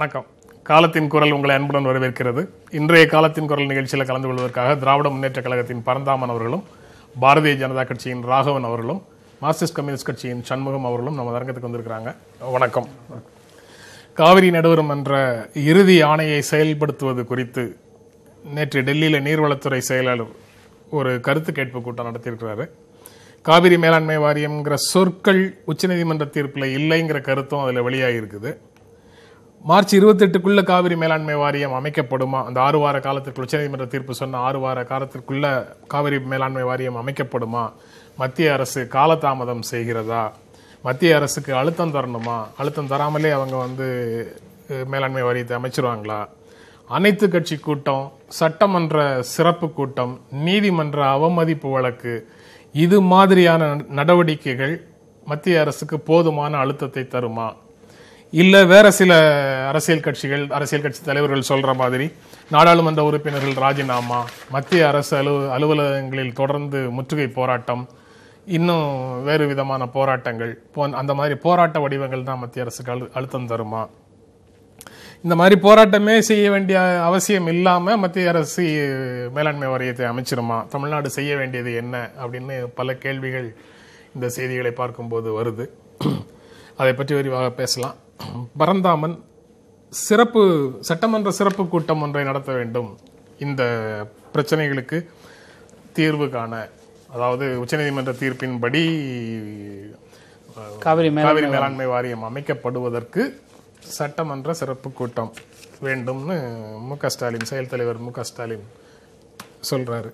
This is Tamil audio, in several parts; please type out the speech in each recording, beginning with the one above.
வணக்கம். காலத்தின் குரல் உங்களை அன்புடன் வரவேற்கிறது. இன்றைய காலத்தின் குரல் நிகழ்ச்சியில் கலந்து கொள்வதற்காக திராவிட முன்னேற்ற கழகத்தின் பரந்தாமன் அவர்களும், பாரதிய ஜனதா கட்சியின் ராகவன் அவர்களும், மார்க்சிஸ்ட் கம்யூனிஸ்ட் கட்சியின் சண்முகம் அவர்களும் நம்ம அரங்கத்துக்கு வந்திருக்கிறாங்க. வணக்கம். காவிரி நடுவர் மன்ற இறுதி ஆணையை செயல்படுத்துவது குறித்து நேற்று டெல்லியில் நீர்வளத்துறை செயலாளர் ஒரு கருத்து கேட்பு கூட்டம் நடத்தியிருக்கிறாரு. காவிரி மேலாண்மை வாரியம்ங்கிற சொற்கள் உச்சநீதிமன்ற தீர்ப்பில் இல்லைங்கிற கருத்தும் அதில் வெளியாகிருக்குது. மார்ச் 28க்குள்ள காவிரி மேலாண்மை வாரியம் அமைக்கப்படுமா? அந்த 6 வார காலத்திற்குள் உச்சநீதிமன்ற தீர்ப்பு சொன்ன 6 வார காலத்திற்குள்ள காவிரி மேலாண்மை வாரியம் அமைக்கப்படுமா? மத்திய அரசு காலதாமதம் செய்கிறதா? மத்திய அரசுக்கு அழுத்தம் தரணுமா? அழுத்தம் தராமலே அவங்க மேலாண்மை வாரியத்தை அமைச்சிருவாங்களா? அனைத்து கட்சி கூட்டம், சட்டமன்ற சிறப்பு கூட்டம், நீதிமன்ற அவமதிப்பு வழக்கு, இது மாதிரியான நடவடிக்கைகள் மத்திய அரசுக்கு போதுமான அழுத்தத்தை தருமா? இல்ல வேற சில அரசியல் கட்சி தலைவர்கள் சொல்ற மாதிரி நாடாளுமன்ற உறுப்பினர்கள் ராஜினாமா, மத்திய அரசு அலுவலகங்களில் தொடர்ந்து முற்றுகை போராட்டம், இன்னும் வேறு விதமான போராட்டங்கள், அந்த மாதிரி போராட்ட வடிவங்கள் தான் மத்திய அரசுக்கு அழுத்தம் தருமா? இந்த மாதிரி போராட்டமே செய்ய வேண்டிய அவசியம் இல்லாம மத்திய அரசு மேலாண்மை வாரியத்தை அமைச்சிருமா? தமிழ்நாடு செய்ய வேண்டியது என்ன அப்படின்னு பல கேள்விகள் இந்த செய்திகளை பார்க்கும்போது வருது. அதை பற்றி விரிவாக பேசலாம். பரந்தாமன், சட்டமன்ற சிறப்பு கூட்டம் ஒன்றை நடத்த வேண்டும் இந்த பிரச்சனைகளுக்கு தீர்வு காண. அதாவது உச்சநீதிமன்ற தீர்ப்பின்படி காவிரி மேலாண்மை வாரியம் அமைக்கப்படுவதற்கு சட்டமன்ற சிறப்பு கூட்டம் வேண்டும்னு செயல் தலைவர் மு க ஸ்டாலின் சொல்றாரு.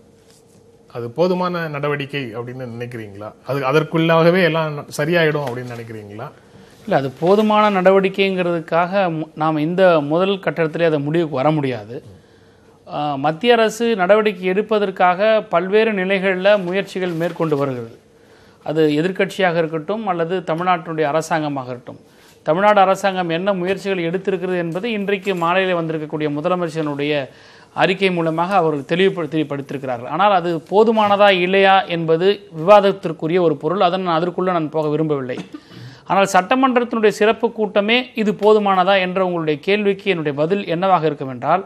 அது போதுமான நடவடிக்கை அப்படின்னு நினைக்கிறீங்களா? அதற்குள்ளாகவே எல்லாம் சரியாயிடும் அப்படின்னு நினைக்கிறீங்களா? இல்லை, அது போதுமான நடவடிக்கைங்கிறதுக்காக நாம் இந்த முதல் கட்டத்திலே அதை முடிவுக்கு வர முடியாது. மத்திய அரசு நடவடிக்கை எடுப்பதற்காக பல்வேறு நிலைகளில் முயற்சிகள் மேற்கொண்டு வருகிறது. அது எதிர்க்கட்சியாக இருக்கட்டும் அல்லது தமிழ்நாட்டினுடைய அரசாங்கமாக இருக்கட்டும். தமிழ்நாடு அரசாங்கம் என்ன முயற்சிகள் எடுத்திருக்கிறது என்பதை இன்றைக்கு மாலையில் வந்திருக்கக்கூடிய முதலமைச்சருடைய அறிக்கை மூலமாக அவர்கள் தெளிவுபடுத்தியிருக்கிறார்கள். ஆனால் அது போதுமானதா இல்லையா என்பது விவாதத்திற்குரிய ஒரு பொருள். அதற்குள்ளே நான் போக விரும்பவில்லை. ஆனால் சட்டமன்றத்தினுடைய சிறப்பு கூட்டமே இது போதுமானதா என்ற உங்களுடைய கேள்விக்கு என்னுடைய பதில் என்னவாக இருக்கும் என்றால்,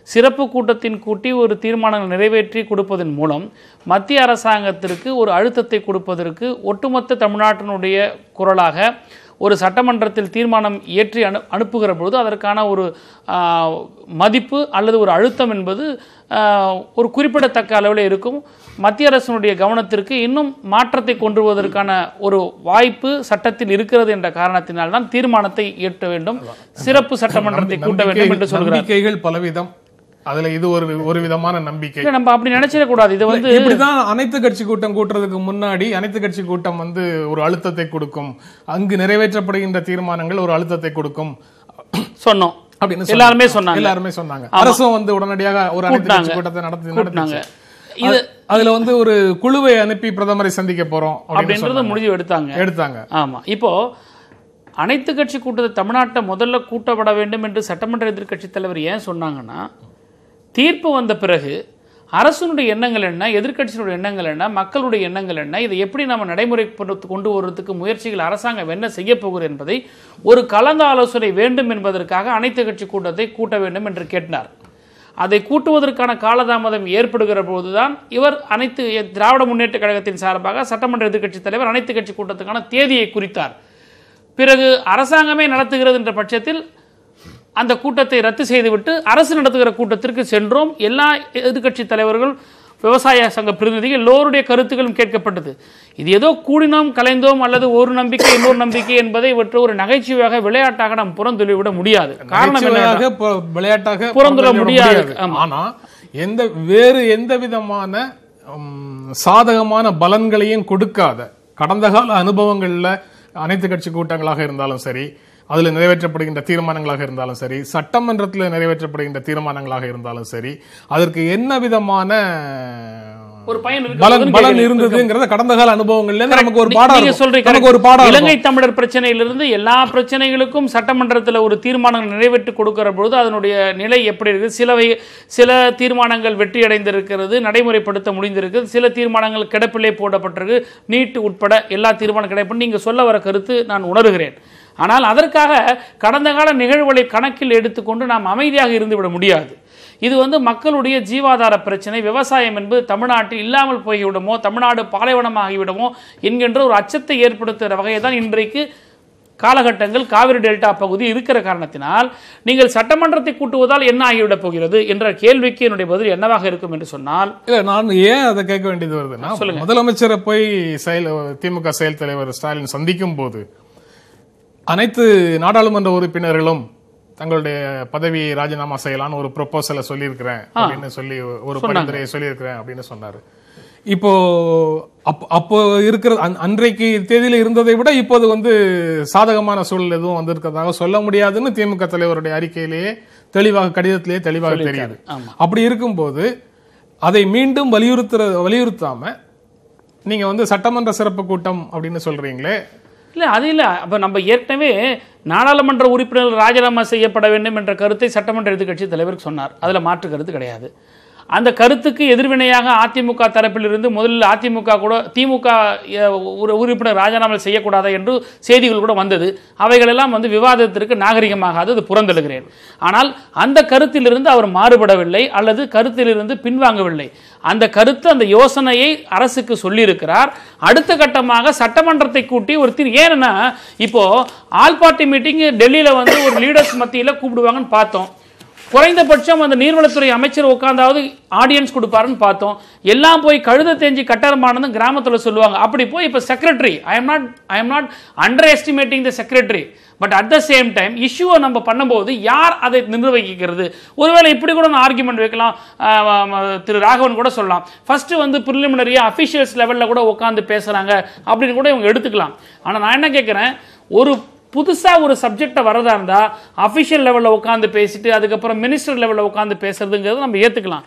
சிறப்பு கூட்டத்தின் கூட்டி ஒரு தீர்மானங்கள் நிறைவேற்றி கொடுப்பதன் மூலம் மத்திய அரசாங்கத்திற்கு ஒரு அழுத்தத்தை கொடுப்பதற்கு ஒட்டுமொத்த தமிழ்நாட்டினுடைய குரலாக ஒரு சட்டமன்றத்தில் தீர்மானம் ஏற்றி அனுப்புகிற பொழுது அதற்கான ஒரு மதிப்பு அல்லது ஒரு அழுத்தம் என்பது ஒரு குறிப்பிடத்தக்க அளவில் இருக்கும். மத்திய அரசினுடைய கவனத்திற்கு இன்னும் மாற்றத்தை கொண்டு வருவதற்கான ஒரு வாய்ப்பு சட்டத்தில் இருக்கிறது என்ற காரணத்தினால்தான் தீர்மானத்தை இயற்ற வேண்டும், சிறப்பு சட்டமன்றத்தை கூட்ட வேண்டும் என்று சொல்கிறார்கள். பலவிதம். அதுல இது ஒரு விதமான நம்பிக்கை. நம்ம அப்படி நினைச்சிடக்கூடாது. இது இப்படிதான் அனைத்து கட்சி கூட்டம் கூட்டுறதுக்கு முன்னாடி அனைத்து கட்சி கூட்டம் ஒரு அழுத்தத்தை கொடுக்கும், அங்கு நிறைவேற்றப்படுகின்ற தீர்மானங்கள் ஒரு அழுத்தத்தை கொடுக்கும் சொன்னோம் அப்படின்னு எல்லாருமே சொன்னாங்க. அரசும் உடனடியாக ஒரு அனைத்து கட்சி கூட்டத்தை நடத்தினாங்க. அதுல ஒரு குழுவை அனுப்பி பிரதமரை சந்திக்க போறோம் அப்படின்றது முடிவு எடுத்தாங்க. ஆமா, இப்போ அனைத்து கட்சி கூட்டத்தை தமிழ்நாட்டை முதல்ல கூட்டப்பட வேண்டும் என்று சட்டமன்ற எதிர்க்கட்சி தலைவர் ஏன் சொன்னாங்கன்னா, தீர்ப்பு வந்த பிறகு அரசுடைய எண்ணங்கள் என்ன, எதிர்க்கட்சியினுடைய எண்ணங்கள் என்ன, மக்களுடைய எண்ணங்கள் என்ன, இதை எப்படி நம்ம நடைமுறை கொண்டு வருவதற்கு முயற்சிகள் அரசாங்கம் என்ன செய்ய போகிறது என்பதை ஒரு கலந்து ஆலோசனை வேண்டும் என்பதற்காக அனைத்து கட்சி கூட்டத்தை கூட்ட வேண்டும் என்று கேட்டார். அதை கூட்டுவதற்கான காலதாமதம் ஏற்படுகிற போதுதான் இவர் அனைத்து திராவிட முன்னேற்ற கழகத்தின் சார்பாக சட்டமன்ற எதிர்க்கட்சி தலைவர் அனைத்து கட்சி கூட்டத்துக்கான தேதியை குறித்தார். பிறகு அரசாங்கமே நடத்துகிறது என்ற பட்சத்தில் அந்த கூட்டத்தை ரத்து செய்துவிட்டு அரசு நடத்துகிற கூட்டத்திற்கு சென்றோம். எல்லா எதிர்க்கட்சி தலைவர்கள், விவசாய சங்க பிரதிநிதிகள் எல்லோருடைய கருத்துக்களும் கேட்கப்பட்டது. இது ஏதோ கூடினோம் கலைந்தோம் அல்லது ஒரு நம்பிக்கை இன்னொரு நம்பிக்கை என்பதை ஒரு நகைச்சுவையாக விளையாட்டாக நாம் புறந்தொழிவிட முடியாது. காரணம் விளையாட்டாக புறந்தொழ முடியாது. ஆனா வேறு எந்த விதமான சாதகமான பலன்களையும் கொடுக்காத கடந்த கால அனுபவங்கள்ல அனைத்து கட்சி கூட்டங்களாக இருந்தாலும் சரி, அதில் நிறைவேற்றப்படுகின்ற தீர்மானங்களாக இருந்தாலும் சரி, சட்டமன்றத்தில் நிறைவேற்றப்படுகின்ற தீர்மானங்களாக இருந்தாலும் சரி, அதற்கு என்ன விதமான ஒரு பயன் பலன் இருந்ததுங்கிறத கடந்த கால அனுபவங்கள்ல நமக்கு ஒரு பாடம். இலங்கை தமிழர் பிரச்சனையிலிருந்து எல்லா பிரச்சனைகளுக்கும் சட்டமன்றத்தில் ஒரு தீர்மானம் நிறைவேற்றி கொடுக்கிற பொழுது அதனுடைய நிலை எப்படி இருக்கு? சில தீர்மானங்கள் வெற்றி அடைந்திருக்கிறது, நடைமுறைப்படுத்த முடிந்திருக்கிறது. சில தீர்மானங்கள் கிடப்பிலே போடப்பட்டிருக்கு, நீட் உட்பட எல்லா தீர்மானம் கிடைப்பது. நீங்க சொல்ல வர கருத்து நான் உணர்கிறேன். ஆனால் அதற்காக கடந்த கால நிகழ்வுகளை கணக்கில் எடுத்துக்கொண்டு நாம் அமைதியாக இருந்துவிட முடியாது. இது மக்களுடைய ஜீவாதார பிரச்சனை. விவசாயம் என்பது தமிழ்நாட்டில் இல்லாமல் போய்விடுமோ, தமிழ்நாடு பாலைவனமாகிவிடுமோ என்கின்ற ஒரு அச்சத்தை ஏற்படுத்துகிற வகையை தான் இன்றைக்கு காலகட்டங்கள் காவிரி டெல்டா பகுதி இருக்கிற காரணத்தினால் நீங்கள் சட்டமன்றத்தை கூட்டுவதால் என்ன ஆகிவிடப் போகிறது என்ற கேள்விக்கு என்னுடைய பதில் என்னவாக இருக்கும் என்று சொன்னால், நான் ஏன் அதை கேட்க வேண்டியது வருதுன்னா, முதலமைச்சரை போய் திமுக செயல் தலைவர் ஸ்டாலின் சந்திக்கும் போது அனைத்து நாடாளுமன்ற உறுப்பினர்களும் தங்களுடைய பதவியை ராஜினாமா செய்யலான்னு ஒரு ப்ரொபோசலை சொல்லியிருக்கிறேன் அப்படின்னு சொல்லி ஒரு பரிந்துரையை சொல்லியிருக்கிறேன் அப்படின்னு சொன்னாரு. இப்போ அப்போ இருக்கிற அன்றைக்கு தேதியில இருந்ததை விட இப்போது சாதகமான சூழல் எதுவும் வந்திருக்கிறதாக சொல்ல முடியாதுன்னு திமுக தலைவருடைய அறிக்கையிலேயே தெளிவாக, கடிதத்திலேயே தெளிவாக தெரியாது. அப்படி இருக்கும்போது அதை மீண்டும் வலியுறுத்தாம நீங்க சட்டமன்ற சிறப்பு கூட்டம் அப்படின்னு சொல்றீங்களே. இல்லை, அது இல்லை. அப்போ நம்ம ஏற்கனவே நாடாளுமன்ற உறுப்பினர்கள் ராஜினாமா செய்யப்பட வேண்டும் என்ற கருத்தை சட்டமன்ற எதிர்க்கட்சி தலைவர் சொன்னார். அதில் மாற்று கருத்து கிடையாது. அந்த கருத்துக்கு எதிர்வினையாக அதிமுக தரப்பிலிருந்து முதலில் திமுக உறுப்பினர் ராஜினாமா செய்யக்கூடாது என்று செய்திகள் கூட வந்தது. அவைகளெல்லாம் விவாதத்திற்கு நாகரிகமாகாது, அது புறந்தழுகிறேன். ஆனால் அந்த கருத்திலிருந்து அவர் மாறுபடவில்லை அல்லது கருத்திலிருந்து பின்வாங்கவில்லை. அந்த கருத்து, அந்த யோசனையை அரசுக்கு சொல்லியிருக்கிறார். அடுத்த கட்டமாக சட்டமன்றத்தை கூட்டி ஒரு ஏன்னா இப்போ ஆல் பார்ட்டி மீட்டிங் டெல்லியில ஒரு லீடர்ஸ் மத்தியில் கூப்பிடுவாங்கன்னு பார்த்தோம். குறைந்தபட்சம் அந்த நீர்வளத்துறை அமைச்சர் உட்கார்ந்தாவது ஆடியன்ஸ் கொடுப்பாருன்னு பார்த்தோம். எல்லாம் போய் கழுத தேஞ்சி கட்டரமானது கிராமத்தில் சொல்லுவாங்க. அப்படி போய் இப்போ secretary, I am not underestimating the secretary, but at the same time இஷ்யூவை நம்ம பண்ணும்போது யார் அதை நிர்வகிக்கிறது? ஒருவேளை இப்படி கூட ஆர்குமெண்ட் வைக்கலாம். திரு ராகவன் கூட சொல்லலாம், ஃபர்ஸ்ட் பிரிலிமினரியா அபிஷியல்ஸ் லெவலில் கூட உட்காந்து பேசுறாங்க அப்படின்னு கூட இவங்க எடுத்துக்கலாம். ஆனால் நான் என்ன கேட்குறேன், ஒரு புதுசாக ஒரு சப்ஜெக்டை வரதா இருந்தால் அஃபிஷியல் லெவலில் உட்காந்து பேசிட்டு அதுக்கப்புறம் மினிஸ்டர் லெவலில் உட்காந்து பேசுறதுங்கிறது நம்ம ஏற்றுக்கலாம்.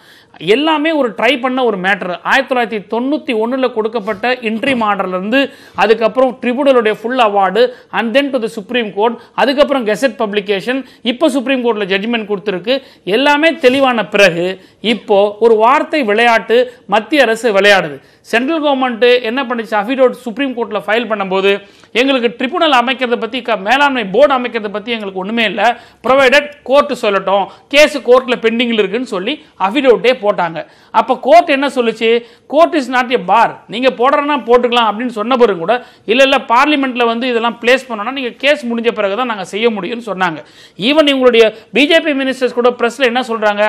எல்லாமே ஒரு ட்ரை பண்ண ஒரு மேட்டர். 1991 கொடுக்கப்பட்ட இன்ட்ரீம் ஆர்டர்லேருந்து அதுக்கப்புறம் ட்ரிபியூனலுடைய full award and then to the supreme court, அதுக்கப்புறம் கெசட் பப்ளிகேஷன், இப்போ சுப்ரீம் கோர்ட்டில் ஜட்ஜ்மெண்ட் கொடுத்துருக்கு. எல்லாமே தெளிவான பிறகு இப்போ ஒரு வார்த்தை விளையாட்டு மத்திய அரசு விளையாடுது. சென்ட்ரல் கவர்மெண்ட் என்ன பண்ணிச்சு, அஃபிடோட் சுப்ரீம் கோர்ட்டில் ஃபைல் பண்ணும்போது எங்களுக்கு ட்ரிபியூனல் அமைக்கிறத பற்றி, மேலாண்மை போர்டு அமைக்கிறத பற்றி எங்களுக்கு ஒன்றுமே இல்லை, ப்ரொவைடட் கோர்ட்டு சொல்லட்டும், கேஸ் கோர்ட்டில் பெண்டிங்கில் இருக்குன்னு சொல்லி அஃபிடோட்டே போட்டாங்க. அப்போ கோர்ட் என்ன சொல்லுச்சு, கோர்ட் இஸ் நாட் எ பார், நீங்கள் போடுறனா போட்டுக்கலாம் அப்படின்னு சொன்ன பிறகு கூட இல்லை பார்லிமெண்ட்டில் இதெல்லாம் பிளேஸ் பண்ணோன்னா நீங்கள் கேஸ் முடிஞ்ச பிறகு தான் நாங்கள் செய்ய முடியும்னு சொன்னாங்க. ஈவன் இவங்களுடைய பிஜேபி மினிஸ்டர்ஸ் கூட பிரஸ்ல என்ன சொல்கிறாங்க,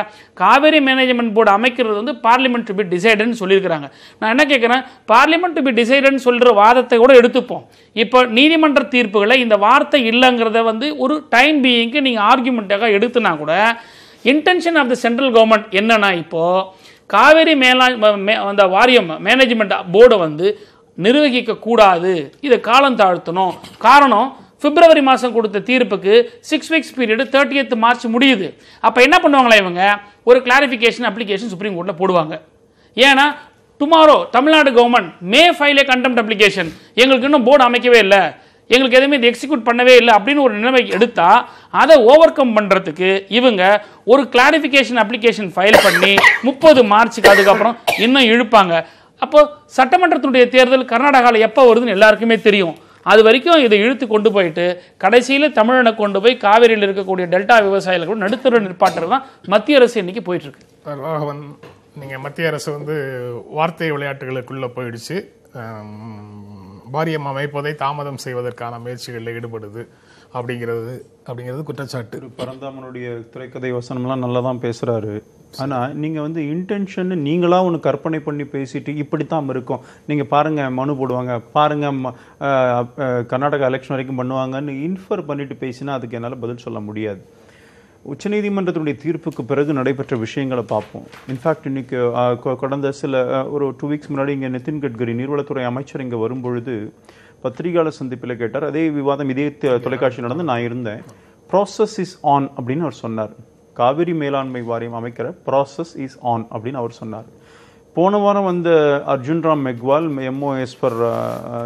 காவேரி மேனேஜ்மெண்ட் போர்டு அமைக்கிறது பார்லிமெண்ட் டு பி டிசைடட்னு சொல்லியிருக்கிறாங்க. நான் என்ன கேட்குறேன், பார்லிமெண்ட் டு பி டிசைடட்னு சொல்கிற வாதத்தை கூட எடுத்துப்போம். இப்போ நீதிமன்ற தீர்ப்புகளை இந்த வார்த்தை இல்லைங்கிறத ஒரு டைம் பீயிங்க்கு நீங்கள் ஆர்குமெண்ட்டாக எடுத்துனா கூட intention of the central government என்னன்னா, இப்போ காவேரி அந்த வாரியம் மேனேஜ்மெண்ட் போர்டை நிர்வகிக்க கூடாது, இதை காலம் தாழ்த்தணும். காரணம், பிப்ரவரி மாதம் கொடுத்த தீர்ப்புக்கு 6 வீக்ஸ் பீரியட் 30th மார்ச் முடியுது. அப்போ என்ன பண்ணுவாங்களா இவங்க, ஒரு கிளாரிஃபிகேஷன் அப்ளிகேஷன் சுப்ரீம் கோர்ட்டில் போடுவாங்க. ஏன்னா tomorrow Tamil Nadu government may file ஏ கண்டெம்ட் அப்ளிகேஷன், எங்களுக்கு இன்னும் போர்டு அமைக்கவே இல்லை, எங்களுக்கு எதுவுமே இது எக்ஸிக்யூட் பண்ணவே இல்லை அப்படின்னு ஒரு நிலைமை எடுத்தா அதை ஓவர் கம் பண்ணுறதுக்கு இவங்க ஒரு கிளாரிஃபிகேஷன் அப்ளிகேஷன் ஃபைல் பண்ணி 30 மார்ச்சுக்கு அதுக்கப்புறம் இன்னும் இழுப்பாங்க. அப்போ சட்டமன்றத்தினுடைய தேர்தல் கர்நாடகாவில் எப்போ வருதுன்னு எல்லாருக்குமே தெரியும். அது வரைக்கும் இதை இழுத்து கொண்டு போயிட்டு கடைசியில் தமிழனை கொண்டு போய் காவேரியில் இருக்கக்கூடிய டெல்டா விவசாயிகள் கூட நடுத்தர நிற்பாட்டுறது தான் மத்திய அரசு இன்னைக்கு போயிட்டு இருக்கு. ராகவன், நீங்க மத்திய அரசு வார்த்தை விளையாட்டுகளுக்குள்ள போயிடுச்சு, வாரியம் அமைப்பதை தாமதம் செய்வதற்கான முயற்சிகளில் ஈடுபடுது அப்படிங்கிறது குற்றச்சாட்டு. பரந்தாமனுடைய திரைக்கதை வசனம்லாம் நல்லா தான் பேசுறாரு. ஆனால் நீங்கள் இன்டென்ஷன் நீங்களாக ஒன்று கற்பனை பண்ணி பேசிட்டு இப்படித்தான் இருக்கும், நீங்கள் பாருங்கள் மனு போடுவாங்க, பாருங்கள் கர்நாடகா எலெக்ஷன் வரைக்கும் பண்ணுவாங்கன்னு இன்ஃபர் பண்ணிட்டு பேசினா அதுக்கு என்னால் பதில் சொல்ல முடியாது. உச்சநீதிமன்றத்தினுடைய தீர்ப்புக்கு பிறகு நடைபெற்ற விஷயங்களை பார்ப்போம். இன்ஃபேக்ட் இன்னைக்கு கடந்த ஒரு 2 வீக்ஸ் முன்னாடி இங்கே நிதின் கட்கரி நீர்வளத்துறை அமைச்சர் இங்கே வரும்பொழுது பத்திரிகையாளர் சந்திப்பில் கேட்டார். அதே விவாதம் இதே தொலைக்காட்சி நடந்து நான் இருந்தேன். ப்ராசஸ் இஸ் ஆன் அப்படின்னு அவர் சொன்னார். காவிரி மேலாண்மை வாரியம் அமைக்கிற ப்ராசஸ் இஸ் ஆன் அப்படின்னு அவர் சொன்னார். போன வாரம் வந்த அர்ஜுன் ராம் மெக்வால் எம்ஓஎஸ் ஃபார்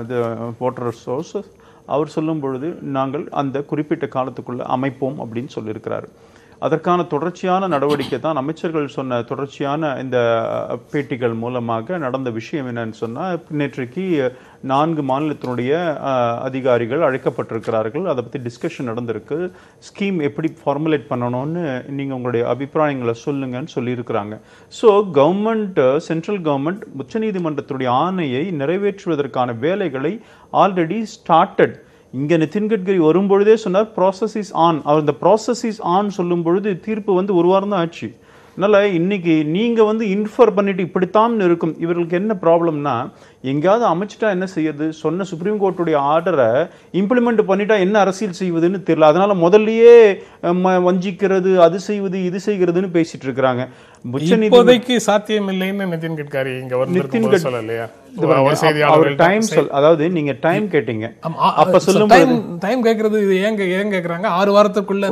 இது வாட்டர் ரிசோர்ஸஸ் அவர் சொல்லும் பொழுது நாங்கள் அந்த குறிப்பிட்ட காலத்துக்குள்ள அமைப்போம் அப்படின்னு சொல்லியிருக்கிறாரு. அதற்கான தொடர்ச்சியான நடவடிக்கை தான் அமைச்சர்கள் சொன்ன தொடர்ச்சியான இந்த பேட்டிகள் மூலமாக நடந்த விஷயம் என்னன்னு சொன்னால், நேற்றைக்கு 4 மாநிலத்தினுடைய அதிகாரிகள் அழைக்கப்பட்டிருக்கிறார்கள். அதை பற்றி டிஸ்கஷன் நடந்திருக்கு. ஸ்கீம் எப்படி ஃபார்முலேட் பண்ணணும்னு நீங்கள் உங்களுடைய அபிப்பிராயங்களை சொல்லுங்கன்னு சொல்லியிருக்கிறாங்க. ஸோ கவர்மெண்ட், சென்ட்ரல் கவர்மெண்ட் உச்சநீதிமன்றத்துடைய ஆணையை நிறைவேற்றுவதற்கான வேலைகளை ஆல்ரெடி ஸ்டார்டட். இங்கே நிதின் கட்கரி வரும்பொழுதே சொன்னார் ப்ராசஸ் இஸ் ஆன். அவர் இந்த ப்ராசஸ் இஸ் ஆன் சொல்லும் பொழுது தீர்ப்பு வந்து 1 வாரம் தான் ஆச்சு. அதனால் இன்னைக்கு நீங்கள் வந்து இன்ஃபர் பண்ணிட்டு இப்படித்தான் இருக்கும். இவர்களுக்கு என்ன ப்ராப்ளம்னா, எங்கேயாவது அமைச்சிட்டா என்ன செய்யறது, சொன்ன சுப்ரீம் கோர்ட்டுடைய ஆர்டரை இம்ப்ளிமெண்ட் பண்ணிட்டா என்ன அரசியல் செய்வதுன்னு தெரியல. அதனால முதல்லயே வஞ்சிக்கிறது, அது செய்வது, இது செய்கிறதுன்னு பேசிட்டு இருக்கிறாங்க. இப்போதைக்கு சாத்தியம் இல்லைன்னு நிதின் கட்கரி இங்க சொல்லலையா? அதாவது நீங்க டைம் கேட்டீங்க, அப்ப சொல்லும் டைம் கேக்குறது ஏன் கேக்குறாங்க? 6 வாரத்துக்குள்ள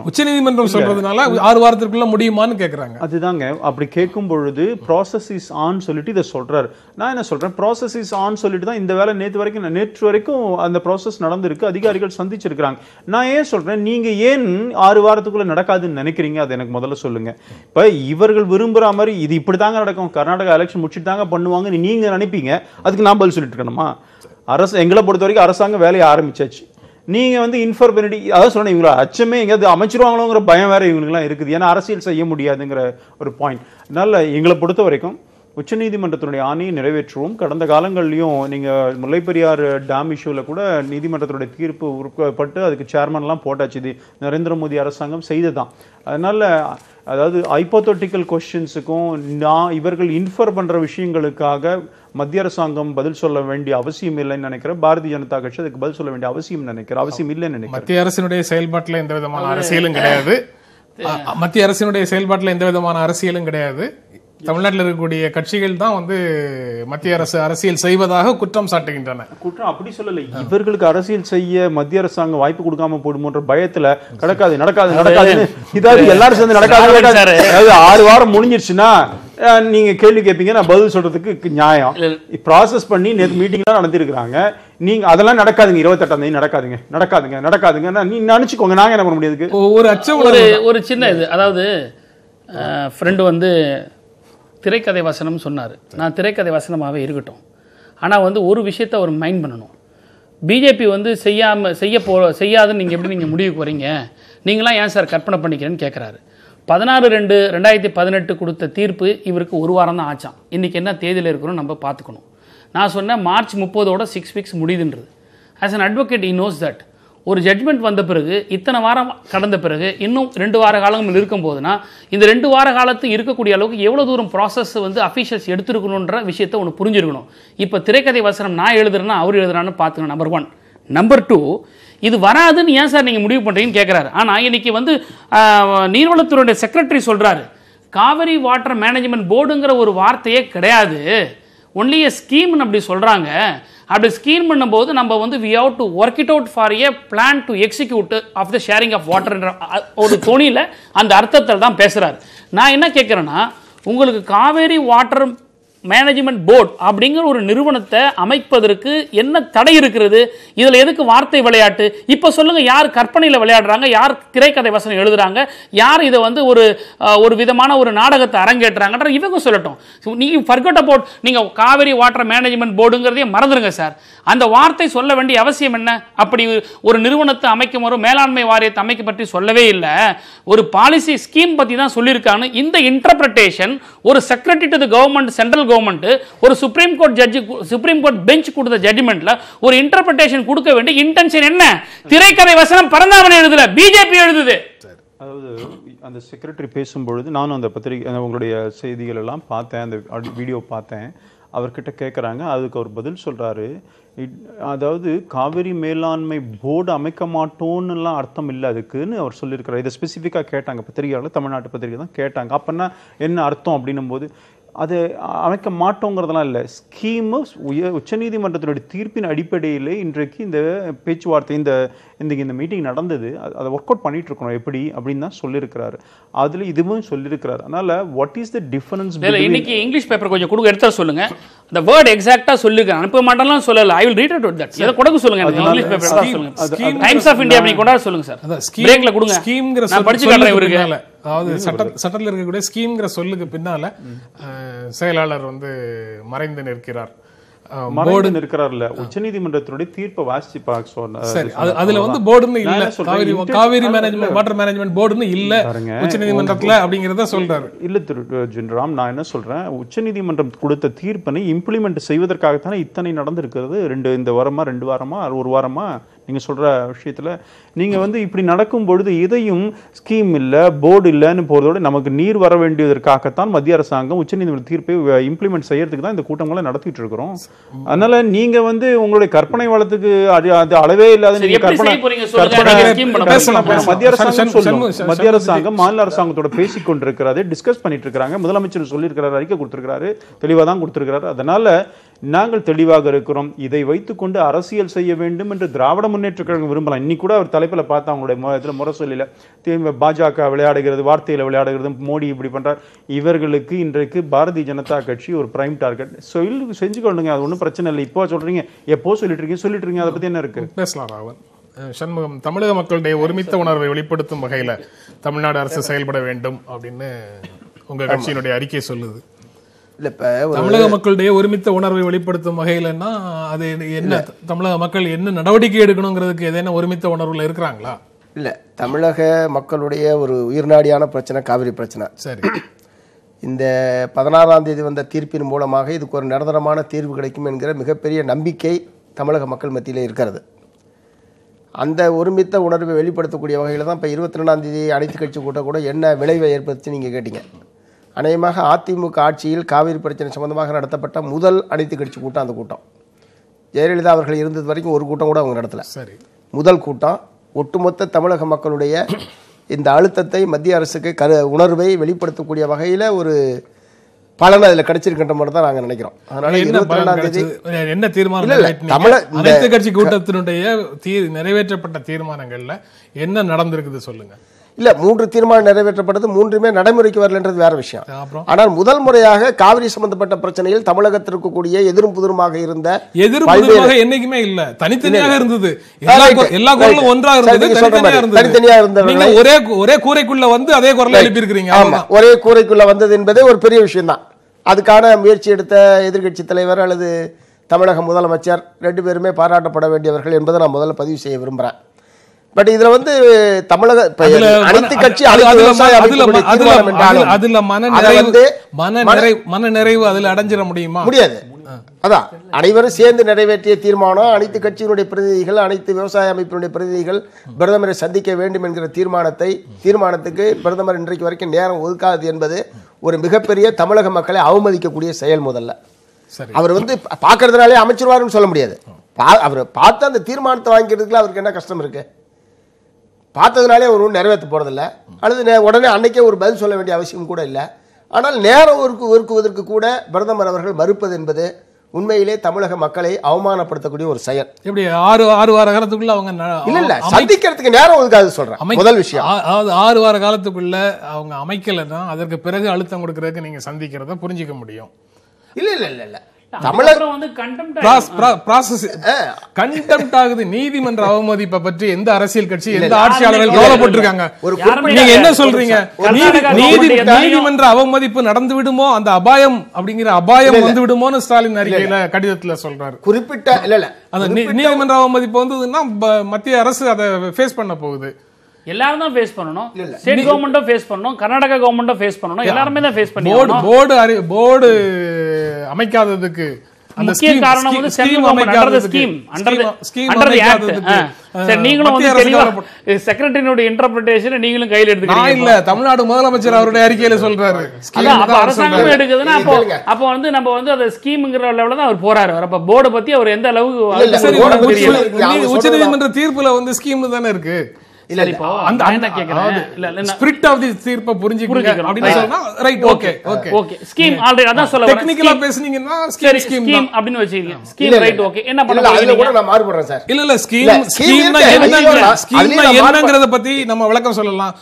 உச்சநீதிமன்றம் சொல்றதுனால 6 வாரத்துக்குள்ள முடியுமான்னு கேக்குறாங்க. அதுதாங்க. அப்படி கேட்கும் பொழுது ப்ராசஸ் இஸ் ஆன் சொல்லிட்டு இதை சொல்றாரு. நான் என்ன சொல்றேன், ப்ராசஸ் இஸ் ஆன் சொல்லிட்டு தான் இந்த வேலை நேற்று வரைக்கும் அந்த ப்ராசஸ் நடந்திருக்கு, அதிகாரிகள் சந்திச்சிருக்காங்க. நான் ஏன் சொல்றேன், நீங்க ஏன் 6 வாரத்துக்குள்ள நடக்காதுன்னு நினைக்கிறீங்க? அது எனக்கு முதல்ல சொல்லுங்க. இப்ப இவர்கள் விரும்புற மாதிரி இது இப்படிதாங்க நடக்கும், கர்நாடகா எலெக்ஷன் முடிச்சுட்டு தாங்க பண்ணுவாங்க நீங்க நினைப்பீங்க. அதுக்கு நான் பதில் சொல்லிட்டு இருக்கணுமா? எங்களை பொறுத்த வரைக்கும் அரசாங்கம் வேலையை ஆரம்பிச்சாச்சு. நீங்க வந்து இன்ஃபர் பண்ணிட்டு அதான் சொன்னேன், இவங்கள அச்சமே எங்கேயாவது அமைச்சிருவாங்களோங்கிற பயம் வேற இவங்களுக்குலாம் இருக்குது. ஏன்னா அரசியல் செய்ய முடியாதுங்கிற ஒரு பாயிண்ட். அதனால எங்களை பொறுத்த வரைக்கும் உச்சநீதிமன்றத்தினுடைய ஆணையை நிறைவேற்றுவோம். கடந்த காலங்கள்லையும் நீங்கள் முல்லைப்பெரியார் டேம் இஷ்யூவில் கூட நீதிமன்றத்தினுடைய தீர்ப்பு உருப்பட்டு அதுக்கு சேர்மன்லாம் போட்டாச்சு. இது நரேந்திர மோடி அரசாங்கம் செய்ததான். அதனால் அதாவது ஹைப்போதெட்டிக்கல் கொஸ்டின்ஸுக்கும் இவர்கள் இன்ஃபர் பண்ணுற விஷயங்களுக்காக மத்திய அரசாங்கம் பதில் சொல்ல வேண்டிய அவசியம் இல்லைன்னு நினைக்கிறேன். பாரதிய ஜனதா கட்சி அதுக்கு பதில் சொல்ல வேண்டிய அவசியம் இல்லைன்னு நினைக்கிறேன். மத்திய அரசினுடைய செயல்பாட்டில் எந்த விதமான அரசியலும் கிடையாது. மத்திய அரசினுடைய செயல்பாட்டில் எந்த விதமான அரசியலும் கிடையாது. தமிழ்நாட்டில் இருக்கக்கூடிய கட்சிகள் தான் வந்து மத்திய அரசு அரசியல் செய்வதாக குற்றம் சாட்டுகின்றன. குற்றம் அப்படி சொல்லலை, இவர்களுக்கு அரசியல் செய்ய மத்திய அரசாங்கம் வாய்ப்பு கொடுக்காம போடுமோன்ற பயத்துல நடக்காது இதாவது எல்லாரும் சேர்ந்து நடக்காது. 6 வாரம் முடிஞ்சிருச்சுன்னா நீங்க கேள்வி கேட்பீங்க, நான் பதில் சொல்றதுக்கு நியாயம். ப்ராசஸ் பண்ணி நேற்று மீட்டிங்லாம் நடத்திருக்கிறாங்க. நீங்க அதெல்லாம் நடக்காதுங்க, 28ஆம் தேதி நடக்காதுங்க நீ நினைச்சுக்கோங்க. நாங்க என்ன பண்ண முடியாது? ஒரு சின்ன இது, அதாவது ஃப்ரெண்டு வந்து திரைக்கதை வசனம் சொன்னார். நான் திரைக்கதை வசனமாகவே இருக்கட்டும், ஆனால் வந்து ஒரு விஷயத்தை அவர் மைண்ட் பண்ணணும். பிஜேபி வந்து செய்யாதுன்னு நீங்கள் எப்படி நீங்கள் முடிவுக்கு வரீங்க? நீங்களாம் ஏன் சார் கற்பனை பண்ணிக்கிறேன்னு கேட்குறாரு. 16/2/2018 கொடுத்த தீர்ப்பு இவருக்கு 1 வாரம் தான் ஆச்சான். இன்றைக்கி என்ன தேதியில் இருக்கிறோம் நம்ம பார்த்துக்கணும். நான் சொன்னேன் March 30 6 வீக்ஸ் முடியுதுன்றது. As an advocate he knows that. ஒரு ஜட்மெண்ட் வந்த பிறகு இத்தனை வாரம் கடந்த பிறகு இன்னும் 2 வார காலங்கள் இருக்கும் போதுனா இந்த 2 வார காலத்து இருக்கக்கூடிய அளவுக்கு எவ்வளோ தூரம் ப்ராசஸ் வந்து அஃபீஷியல்ஸ் எடுத்துருக்கணுன்ற விஷயத்தை ஒன்று புரிஞ்சிருக்கணும். இப்போ திரைக்கதை வசனம் நான் எழுதுறேன்னா அவர் எழுதுறான்னு பார்த்துக்கணும். நம்பர் 1. நம்பர் 2, இது வராதுன்னு ஏன் சார் நீங்கள் முடிவு பண்ணுறீங்கன்னு கேட்குறாரு. ஆனால் இன்னைக்கு வந்து நீர்வளத்துறையுடைய செக்ரட்டரி சொல்கிறாரு, காவிரி வாட்டர் மேனேஜ்மெண்ட் போர்டுங்கிற ஒரு வார்த்தையே கிடையாது, ஒன்லி எ ஸ்கீம்னு அப்படி சொல்கிறாங்க. அப்படி ஸ்கீம் பண்ணும்போது நம்ம வந்து we have to work it out for a plan to execute of the sharing of water என்ற ஒரு தொனியில் அந்த அர்த்தத்தில் தான் பேசுகிறாரு. நான் என்ன கேட்குறேன்னா, உங்களுக்கு காவேரி வாட்டர் மேனேஜ்மெண்ட் போர்டு அப்படிங்கிற ஒரு நிறுவனத்தை அமைப்பதற்கு என்ன தடை இருக்கிறது? இதில் எதுக்கு வார்த்தை விளையாட்டு? இப்போ சொல்லுங்க, யார் கற்பனையில் விளையாடுறாங்க, யார் திரைக்கதை வசனம் எழுதுறாங்க, யார் இதை வந்து ஒரு விதமான ஒரு நாடகத்தை அரங்கேற்றுறாங்கன்ற இவங்க சொல்லட்டும். நீங்க ஃபர்கெட் அபவுட், நீங்க காவேரி வாட்டர் மேனேஜ்மெண்ட் போர்டுங்கிறதே மறந்துடுங்க சார். அந்த வார்த்தை சொல்ல வேண்டிய அவசியம் என்ன? அப்படி ஒரு நிறுவனத்தை அமைக்கும், ஒரு மேலாண்மை வாரியத்தை அமைக்க பற்றி சொல்லவே இல்லை, ஒரு பாலிசி ஸ்கீம் பற்றி தான் சொல்லியிருக்காங்க. இந்த இன்டர்பிரேஷன் ஒரு secretary to the government, central government ஒரு சுப்ரீம் கோர்ட் பெஞ்ச் கொடுத்த ஜட்ஜ்மெண்ட்ல ஒரு இன்டர்பிரேஷன் கொடுக்க வேண்டிய இன்டென்ஷன் என்ன? திரைக்கதை வசனம் பரந்தாமன் எழுதல, பிஜேபி எழுதுது. அதாவது அந்த செக்ரட்டரி பேசும்பொழுது நானும் அந்த பத்திரிகை உங்களுடைய செய்திகள் எல்லாம் பார்த்தேன், அந்த வீடியோ பார்த்தேன். அவர்கிட்ட கேட்குறாங்க, அதுக்கு அவர் பதில் சொல்றாரு, அதாவது காவிரி மேலாண்மை போர்டு அமைக்க மாட்டோன்னுலாம் அர்த்தம் இல்லை அதுக்குன்னு அவர் சொல்லியிருக்கிறார். இதை ஸ்பெசிஃபிக்காக கேட்டாங்க பத்திரிகையாளர், தமிழ்நாட்டு பத்திரிகை தான் கேட்டாங்க. அப்போன்னா என்ன அர்த்தம் அப்படின்னும் போது, அது அமைக்க மாட்டோங்கிறதுலாம் இல்லை, ஸ்கீமு உச்சநீதிமன்றத்தினுடைய தீர்ப்பின் அடிப்படையில் இன்றைக்கு இந்த பேச்சுவார்த்தை, இந்த இந்த மீட்டிங் நடந்தது, அதை ஒர்க் அவுட் பண்ணிட்டு இருக்கணும் எப்படி அப்படின்னு தான் சொல்லியிருக்கிறாரு. அதுல இதுவும் சொல்லியிருக்கிறாரு. அதனால வாட் இஸ் த டிஃபரன்ஸ்? இன்னைக்கு இங்கிலீஷ் பேப்பர் கொஞ்சம் கொடுக்க எடுத்தா சொல்லுங்க. அந்த வேர்ட் எக்ஸாக்ட்டா சொல்லுங்க. அனுப்ப மாட்டேன்லாம் சொல்லல. I will read it with that. இத கொடுக்க சொல்லுங்க. எனக்கு இங்கிலீஷ் பேப்பர் எடுத்தா சொல்லுங்க. டைம்ஸ் ஆஃப் இந்தியா அப்படி கொண்டா சொல்லுங்க சார். பிரேக்ல கொடுங்க. ஸ்கீம்ங்கற நான் படிச்சு காட்டுறேன் இவருக்கு. அதாவது சட்டத்துல இருக்கக்கூடிய ஸ்கீம்ங்கற சொல்லுக்கு பின்னால செயலாளர் வந்து மறைந்து நிற்கிறார். போர்டு இருக்கிறார்ல, உச்சநீதிமன்றத்தினுடைய தீர்ப்பை வாசிச்சு பார்க்க சொன்னார். சரி, அதுல வந்து போர்டுன்னு இல்ல, காவேரி மேனேஜ்மெண்ட் வாட்டர் மேனேஜ்மெண்ட் போர்டுன்னு இல்ல உச்சநீதிமன்றத்துல அப்படிங்கறத சொல்றாரு. இல்ல திரு ஜென்ராம், நான் என்ன சொல்றேன், உச்சநீதிமன்றம் கொடுத்த தீர்ப்பினை இம்ப்ளிமெண்ட் செய்வதற்காகத்தானே இத்தனை நடந்திருக்கிறது. இந்த வாரமா 2 வாரமா 1 வாரமா நீங்க சொல்ற விஷயத்துல நீங்க வந்து இப்படி நடக்கும் பொழுது இதையும் ஸ்கீம் இல்ல போர்டு இல்லன்னு போறதோட நமக்கு நீர் வர வேண்டியதற்காகத்தான் மத்திய அரசாங்கம் உச்சநீதிமன்ற தீர்ப்பை இம்ப்ளிமெண்ட் செய்யறதுக்கு தான் இந்த கூட்டங்களை நடத்திட்டு இருக்கிறோம். அதனால நீங்க வந்து உங்களுடைய கற்பனை வளத்துக்கு அது அளவே இல்லாத நீங்க மத்திய அரசாங்கம் மாநில அரசாங்கத்தோட பேசிக் கொண்டிருக்கிறாரு, டிஸ்கஸ் பண்ணிட்டு இருக்காங்க. முதலமைச்சர் சொல்லியிருக்கிறாரு, அறிக்கை கொடுத்திருக்கிறாரு, தெளிவா தான் கொடுத்திருக்கிறாரு. அதனால நாங்கள் தெளிவாக இருக்கிறோம். இதை வைத்துக்கொண்டு அரசியல் செய்ய வேண்டும் என்று திராவிட முன்னேற்ற கழகம் விரும்பலாம். இன்னைக்கு கூட அவர் தலைப்பில் பார்த்தா அவங்களுடைய முரசொலியில பாஜக விளையாடுகிறது, வார்த்தையில விளையாடுகிறது, மோடி இப்படி பண்றார். இவர்களுக்கு இன்றைக்கு பாரதிய ஜனதா கட்சி ஒரு பிரைம் டார்கெட். செஞ்சு கொள்ளுங்க, அது ஒன்றும் பிரச்சனை இல்லை. இப்போ சொல்றீங்க, எப்போ சொல்லிட்டு இருக்கீங்க, அதை பத்தி என்ன இருக்கு? பேசலாம் ராவன். சண்முகம், தமிழக மக்களுடைய ஒருமித்த உணர்வை வெளிப்படுத்தும் வகையில தமிழ்நாடு அரசு செயல்பட வேண்டும் அப்படின்னு உங்க கட்சியினுடைய அறிக்கை சொல்லுது. தமிழக மக்களுடைய ஒருமித்த உணர்வை வெளிப்படுத்தும் வகையிலன்னா அது என்ன, தமிழக மக்கள் என்ன நடவடிக்கை எடுக்கணுங்கிறதுக்கு ஏதேனும் ஒருமித்த உணர்வுல இருக்கிறாங்களா? இல்ல, தமிழக மக்களுடைய ஒரு உயிர்நாடியான பிரச்சனை காவிரி பிரச்சனை. சரி, இந்த 16ஆம் தேதி வந்த தீர்ப்பின் மூலமாக இதுக்கு ஒரு நிரந்தரமான தீர்வு கிடைக்கும் என்கிற மிகப்பெரிய நம்பிக்கை தமிழக மக்கள் மத்தியிலே இருக்கிறது. அந்த ஒருமித்த உணர்வை வெளிப்படுத்தக்கூடிய வகையில் தான் இப்போ 22ஆம் தேதி அனைத்து கட்சி கூட்டம் கூட என்ன விளைவை ஏற்படுத்தி நீங்கள் கேட்டீங்க. அநேகமாக அதிமுக ஆட்சியில் காவிரி பிரச்சனை சம்பந்தமாக நடத்தப்பட்ட முதல் அனைத்து கட்சி கூட்டம் அந்த கூட்டம். ஜெயலலிதா அவர்கள் இருந்தது வரைக்கும் ஒரு கூட்டம் கூட அவங்க நடத்தல. சரி, முதல் கூட்டம். ஒட்டுமொத்த தமிழக மக்களுடைய இந்த அழுத்தத்தை மத்திய அரசுக்கு உணர்வை வெளிப்படுத்தக்கூடிய வகையில் ஒரு பலன் அதில் கிடைச்சிருக்கின்ற மாதிரி தான் நாங்கள் நினைக்கிறோம். அதனால 22ஆம் தேதி என்ன தீர்மானம் அனைத்து கட்சி கூட்டத்தினுடைய நிறைவேற்றப்பட்ட தீர்மானங்கள்ல என்ன நடந்திருக்குது சொல்லுங்க. இல்ல, 3 தீர்மானம் நிறைவேற்றப்பட்டது, 3மே நடைமுறைக்கு வரலன்றது வேற விஷயம். ஆனால் முதல் முறையாக காவிரி சம்பந்தப்பட்ட பிரச்சனையில் தமிழகத்திற்கு கூடிய எதிரும் புதிருமாக இருந்த என்னைக்குமே இல்ல, தனித்தனியாக இருந்தது. எல்லா குரலும் ஒன்றாக இருந்தது, தனித்தனியா இருந்தது. ஒரே கூரைக்குள்ள வந்து அதே குரலை எழுப்பி இருக்கிறீங்க. ஒரே கூரைக்குள்ள வந்தது என்பதே ஒரு பெரிய விஷயம் தான். அதுக்கான முயற்சி எடுத்த எதிர்கட்சி தலைவர் அல்லது தமிழக முதலமைச்சர் 2 பேருமே பாராட்டப்பட வேண்டியவர்கள் என்பதை நான் முதல்ல பதிவு செய்ய விரும்புறேன். பட் இதுல வந்து தமிழக அனைத்து கட்சி மன நிறைவு அதுல அடைஞ்சிட முடியுமா? முடியாது. அதான் அனைவரும் சேர்ந்து நிறைவேற்றிய தீர்மானம், அனைத்து கட்சியினுடைய பிரதிநிதிகள், அனைத்து விவசாய அமைப்பினுடைய பிரதிநிதிகள் பிரதமரை சந்திக்க வேண்டும் என்கிற தீர்மானத்துக்கு பிரதமர் இன்றைக்கு வரைக்கும் நேரம் ஒதுக்காது என்பது ஒரு மிகப்பெரிய தமிழக மக்களை அவமதிக்கக்கூடிய செயல். முதல்ல அவர் வந்து பாக்குறதுனாலே அமைச்சிருவாருன்னு சொல்ல முடியாது. அவர் பார்த்து அந்த தீர்மானத்தை வாங்கிக்கிறதுக்குள்ள அவருக்கு என்ன கஷ்டம் இருக்கு? பார்த்ததுனாலே ஒரு நிறைவேற்ற போறதில்ல, அல்லது உடனே அன்னைக்கே ஒரு பதில் சொல்ல வேண்டிய அவசியம் கூட இல்லை. ஆனால் நேரம் ஒதுக்குவதற்கு கூட பிரதமர் அவர்கள் மறுப்பது என்பது உண்மையிலே தமிழக மக்களை அவமானப்படுத்தக்கூடிய ஒரு செயல். எப்படி 6 வார காலத்துக்குள்ள அவங்க இல்ல சந்திக்கிறதுக்கு நேரம் ஒதுக்காது சொல்றேன். முதல் விஷயம், 6 வார காலத்துக்குள்ள அவங்க அமைக்கலன்னா அதற்கு பிறகு அழுத்தம் கொடுக்கறதுக்கு நீங்க சந்திக்கிறத புரிஞ்சிக்க முடியும். இல்ல இல்ல இல்ல இல்ல நீதிமன்ற அவமதிப்பை பற்றி எந்த அரசியல் கட்சி, எந்த ஆட்சியாளர்கள் கவலைப்பட்டிருக்காங்க? நீங்க என்ன சொல்றீங்க? நீதிமன்ற அவமதிப்பு நடந்து விடுமோ, அந்த அபாயம் அப்படிங்கிற அபாயம் வந்து விடுமோன்னு ஸ்டாலின் அறிக்கையில கடிதத்துல சொல்றாரு. குறிப்பிட்ட இல்ல அந்த நீதிமன்ற அவமதிப்பு வந்ததுன்னா மத்திய அரசு அதை ஃபேஸ் பண்ண போகுது. எல்லாரும் தான் ஃபேஸ் பண்ணணும். ஸ்டேட் கவர்மெண்ட்டும் ஃபேஸ் பண்ணணும், கர்நாடகா கவர்மெண்ட்டும் ஃபேஸ் பண்ணணும். எல்லாரும் தான் ஃபேஸ் பண்ணி போர்டு அமைக்காததுக்கு அந்த முக்கிய காரணம் வந்து central government under the scheme under the act. சரி, நீங்களும் வந்து தெளிவா செக்ரட்டரியோட இன்டர்பிரேஷனை நீங்களும் கையில எடுத்துக்கிறீங்க. இல்ல, தமிழ்நாடு முதலமைச்சர் அவருடைய அறிக்கையில சொல்றாரு. அப்ப அரசாங்கம் எடுக்குதுன்னா அப்ப வந்து நம்ம வந்து அந்த ஸ்கீம்ங்கற லெவல்ல தான் அவர் போறாரு. அப்ப போர்டு பத்தி அவர் எந்த அளவுக்கு உச்சநீதிமன்ற தீர்ப்புல வந்து ஸ்கீம் தானே இருக்கு. இல்ல சரி, இப்போ அந்த நான் என்ன கேக்குறேன், இல்ல, இல்ல, ஸ்பிரிட் ஆஃப் தி தீர்ப்பை புரிஞ்சுக்கணும் அப்படின்னு சொன்னா right, okay okay okay. Scheme already அதான் சொல்ல வரேன். டெக்னிக்கலா பேசுனீங்கன்னா சரி, ஸ்கீம் ஸ்கீம் அப்படின்னு வச்சிருக்கீங்க. Scheme right, okay. என்ன பண்ண இல்ல, அதுல போறீங்க? கூட நான் மாறுபடுறேன் சார். இல்ல scheme இருக்கு. என்னங்கறத பத்தி நம்ம விளக்கம் சொல்லலாம்.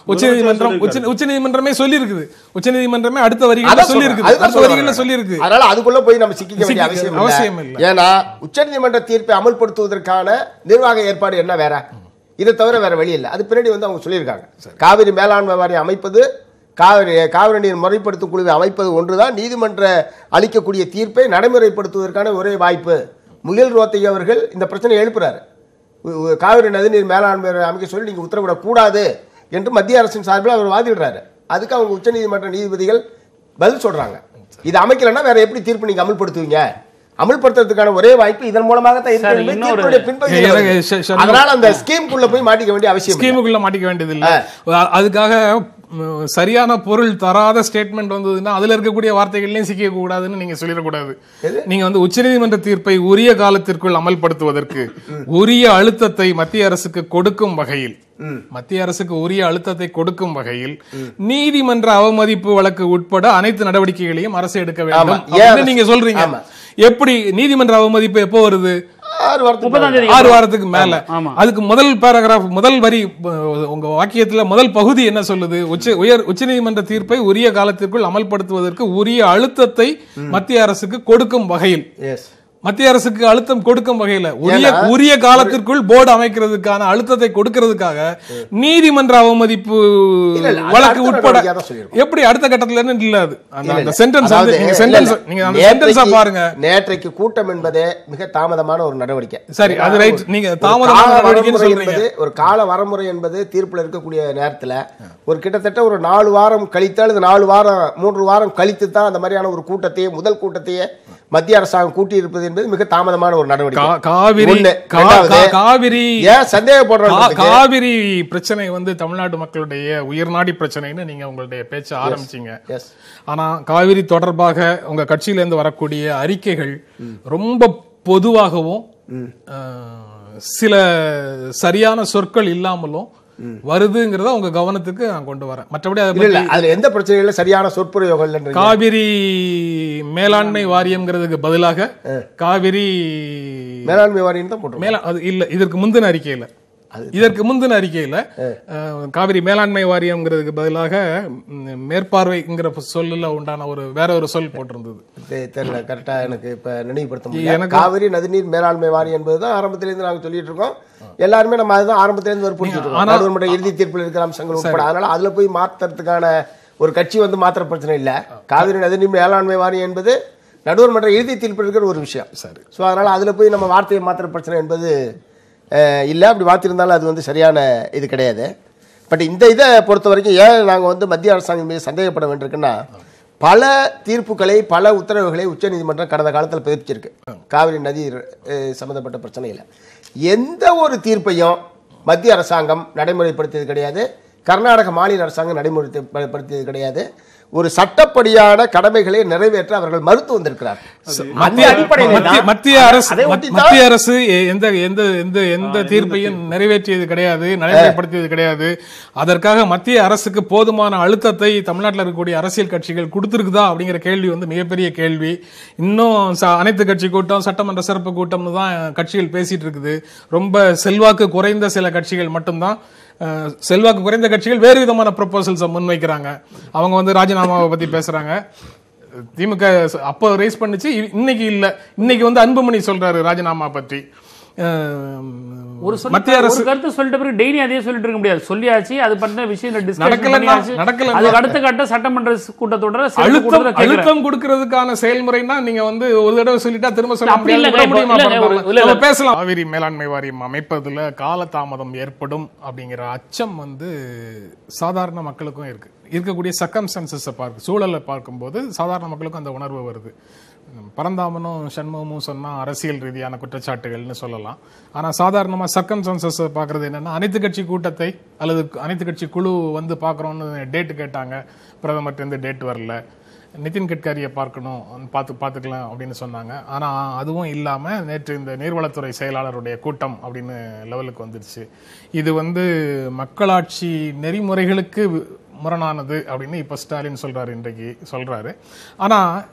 உச்சநீதிமன்றமே சொல்லி இருக்குது. உச்சநீதிமன்றமே அடுத்த வரிகள்ல சொல்லி இருக்குது. அடுத்த வரிகள்ல சொல்லி இருக்கு. அதனால அதுக்குள்ள போய் நம்ம சிக்கிக்க வேண்டிய அவசியம் இல்லை. ஏன்னா உச்சநீதிமன்ற தீர்ப்பை அமல்படுத்துவதற்கான நிர்வாக ஏற்பாடு என்ன வேற, இதை தவிர வேற வழி இல்லை. அது பின்னாடி வந்து அவங்க சொல்லியிருக்காங்க. காவிரி மேலாண்மை வாரியம் அமைப்பது, காவிரி நீர் முறைப்படுத்தும் குழுவை அமைப்பது ஒன்றுதான் நீதிமன்ற அளிக்கக்கூடிய தீர்ப்பை நடைமுறைப்படுத்துவதற்கான ஒரே வாய்ப்பு. முகில் ரோத்தகி அவர்கள் இந்த பிரச்சனை எழுப்புறாரு. காவிரி நதிநீர் மேலாண்மை அமைக்க சொல்லி நீங்க உத்தரவிடக்கூடாது என்று மத்திய அரசின் சார்பில் அவர் வாதிடுறாரு. அதுக்கு அவங்க உச்சநீதிமன்ற நீதிபதிகள் பதில் சொல்றாங்க. இது அமைக்கலன்னா வேற எப்படி தீர்ப்பு நீங்க அமல்படுத்துவீங்க? அமல்படுத்துறதுக்கான ஒரே வாய்ப்பு இதன் மூலமாக தான் இருக்கு. அதனால அந்த ஸ்கீமுக்குள்ள போய் மாட்டிக்க வேண்டிய அவசியம், ஸ்கீமுக்குள்ள மாட்டிக்க வேண்டியது இல்ல. அதுக்காக சரியான பொருள் தராத ஸ்டேட்மெண்ட் வந்ததுன்னா அதுல இருக்கக்கூடிய வார்த்தைகள்லயும் சிக்க கூடாதுன்னு நீங்க சொல்லிடக்கூடாது. நீங்க வந்து உச்சநீதிமன்ற தீர்ப்பை உரிய காலத்திற்குள் அமல்படுத்துவதற்கு உரிய அழுத்தத்தை மத்திய அரசுக்கு கொடுக்கும் வகையில் நீதிமன்ற அவமதிப்பு வழக்கு உட்பட அனைத்து நடவடிக்கைகளையும் அரசு எடுக்க வேண்டும் நீங்க சொல்றீங்க. எப்படி நீதிமன்ற அவமதிப்பு எப்போ வருது? 6 வாரத்துக்கு மேல. அதுக்கு முதல் பேராகிராஃப், முதல் வரி, உங்க வாக்கியத்துல முதல் பகுதி என்ன சொல்லுது? உச்சநீதிமன்ற தீர்ப்பை உரிய காலத்திற்குள் அமல்படுத்துவதற்கு உரிய அழுத்தத்தை மத்திய அரசுக்கு கொடுக்கும் வகையில், மத்திய அரசுக்கு அழுத்தம் கொடுக்கும் வகையில உரிய காலத்திற்குள் போர்டு அமைக்கிறதுக்கான அழுத்தத்தை கொடுக்கிறதுக்காக நீதிமன்ற அவமதிப்பு வழக்கு உட்பட எப்படி அடுத்த கட்டத்துல இருந்து இல்ல. அது அந்த சென்டென்ஸ் பாருங்க. நேற்றைக்கு கூட்டம் என்பதே மிக தாமதமான ஒரு நடவடிக்கை. சரி, அது ரைட். நீங்க தாமதமான நடவடிக்கைன்னு சொல்றீங்க. ஒரு கால வரமுறை என்பது தீர்ப்புல இருக்கக்கூடிய நேரத்துல ஒரு கிட்டத்தட்ட ஒரு 4 வாரம் கழித்து அல்லது 3 வாரம் கழித்து தான் அந்த மாதிரியான ஒரு கூட்டத்தையே, முதல் தமிழகத்தையே மத்திய அரசாங்கம் கூட்டி இருப்பது என்பது மிக தாமதமான ஒரு நடவடிக்கை. காவிரி பிரச்சனை வந்து தமிழ்நாடு மக்களுடைய உயர்நாடி பிரச்சனைன்னு நீங்க உங்களுடைய பேச்ச ஆரம்பிச்சீங்க. ஆனா காவிரி தொடர்பாக உங்க கட்சியில இருந்து வரக்கூடிய அறிக்கைகள் ரொம்ப பொதுவாகவும் சில சரியான சொற்கள் இல்லாமலும் வருதுங்கிறத உங்க கவனத்துக்கு நான் கொண்டு வரேன். மற்றபடி அதுல எந்த பிரச்சனையில சரியான சொற்பிரயோகம், காவிரி மேலாண்மை வாரியம்ங்கிறதுக்கு பதிலாக காவிரி மேலாண்மை வாரியம் தான் போட்டு அது இல்ல. இதற்கு முந்தின அறிக்கையில காவிரி மேலாண்மை வாரியம்ங்கிறதுக்கு பதிலாக மேற்பார்வைங்கிற சொல்லுல உண்டான வேற ஒரு சொல் போட்டிருந்தது. தெரியல, கரெக்டா எனக்கு இப்ப நினைவுபடுத்த முடியல. காவிரி நதிநீர் மேலாண்மை வாரியம் என்பதுதான் ஆரம்பத்திலிருந்து நாங்க சொல்லிட்டு இருக்கோம். எல்லாருமே நம்ம அதுதான் ஆரம்பத்திலிருந்து வற்புறுத்திட்டு இறுதி தீர்ப்பில் இருக்கிற அம்சங்கள் உட்பட. அதனால அதுல போய் மாற்றுறதுக்கான ஒரு கட்சி வந்து மாத்திர பிரச்சனை இல்ல. காவிரி நதிநீர் மேலாண்மை வாரியம் என்பது நடுவர் மன்ற இறுதி தீர்ப்பில் இருக்கிற ஒரு விஷயம். சரி, ஸோ அதனால அதுல போய் நம்ம வார்த்தையை மாத்திர பிரச்சனை என்பது இல்லை. அப்படி மாற்றிருந்தாலும் அது வந்து சரியான இது கிடையாது. பட் இந்த இதை பொறுத்த வரைக்கும் ஏன் நாங்கள் வந்து மத்திய அரசாங்கம் மீது சந்தேகப்பட வேண்டியிருக்குன்னா, பல தீர்ப்புகளை, பல உத்தரவுகளை உச்சநீதிமன்றம் கடந்த காலத்தில் பிறப்பிச்சிருக்கு. காவிரி நதி சம்பந்தப்பட்ட பிரச்சனையில் எந்த ஒரு தீர்ப்பையும் மத்திய அரசாங்கம் நடைமுறைப்படுத்தியது கிடையாது. கர்நாடக மாநில அரசாங்கம் நடைமுறைப்படுத்தியது கிடையாது. ஒரு சட்டப்படியான கடமைகளை நிறைவேற்ற அவர்கள் மறுத்து வந்திருக்கிறார். மத்திய அரசு எந்த தீர்ப்பையும் நிறைவேற்றியது கிடையாது, நடைமுறைப்படுத்தியது கிடையாது. அதற்காக மத்திய அரசுக்கு போதுமான அழுத்தத்தை தமிழ்நாட்டில் இருக்கக்கூடிய அரசியல் கட்சிகள் கொடுத்திருக்குதா அப்படிங்கிற கேள்வி வந்து மிகப்பெரிய கேள்வி. இன்னும் அனைத்து கட்சி கூட்டம், சட்டமன்ற சிறப்பு கூட்டம்னு தான் கட்சிகள் பேசிட்டு இருக்குது. ரொம்ப செல்வாக்கு குறைந்த சில கட்சிகள் மட்டும்தான், செல்வாக்கு குறைந்த கட்சிகள் வேறு விதமான ப்ரொபோசல்ஸை முன்வைக்கிறாங்க. அவங்க வந்து ராஜினாமாவை பத்தி பேசுறாங்க. திமுக அப்போ ரைஸ் பண்ணிச்சு, இன்னைக்கு இல்ல. இன்னைக்கு வந்து அன்புமணி சொல்றாரு ராஜினாமா பற்றி. மத்திய அரசு கருத்து சொல்லிட்ட பிறகு டெய்லி அதே சொல்லிட்டு இருக்க முடியாது. சொல்லியாச்சு, அது பண்ண விஷயம் நடக்கல. அடுத்த கட்ட சட்டமன்ற கூட்டத்தொடர அழுத்தம் கொடுக்கிறதுக்கான செயல்முறைனா நீங்க வந்து ஒரு தடவை சொல்லிட்டா திரும்ப சொல்ல முடியாது. பேசலாம். காவிரி மேலாண்மை வாரியம் அமைப்பதுல காலதாமதம் ஏற்படும் அப்படிங்கிற அச்சம் வந்து சாதாரண மக்களுக்கும் இருக்கக்கூடிய சர்க்கம்ஸ்டன்சஸ் சூழலை பார்க்கும்போது சாதாரண மக்களுக்கும் அந்த உணர்வு வருது. பரந்தாமனும் சண்முகமும் சொன்னா அரசியல் ரீதியான குற்றச்சாட்டுகள்னு சொல்லலாம். ஆனா சாதாரணமா சர்க்கம்ஸ்டன்சஸ் பாக்குறது என்னன்னா, அனைத்து கட்சி கூட்டத்தை அல்லது அனைத்து கட்சி குழு வந்து பாக்குறோம்னு டேட் கேட்டாங்க, பிரதமர்கிட்ட இருந்து டேட் வரல. நிதின் கட்காரியை பார்த்துக்கலாம் அப்படின்னு சொன்னாங்க. ஆனால் அதுவும் இல்லாமல் நேற்று இந்த நீர்வளத்துறை செயலாளருடைய கூட்டம் அப்படின்னு லெவலுக்கு வந்துடுச்சு. இது மக்களாட்சி நெறிமுறைகளுக்கு முரணானது அப்படின்னு இப்போ ஸ்டாலின் இன்றைக்கு சொல்றாரு. ஆனால்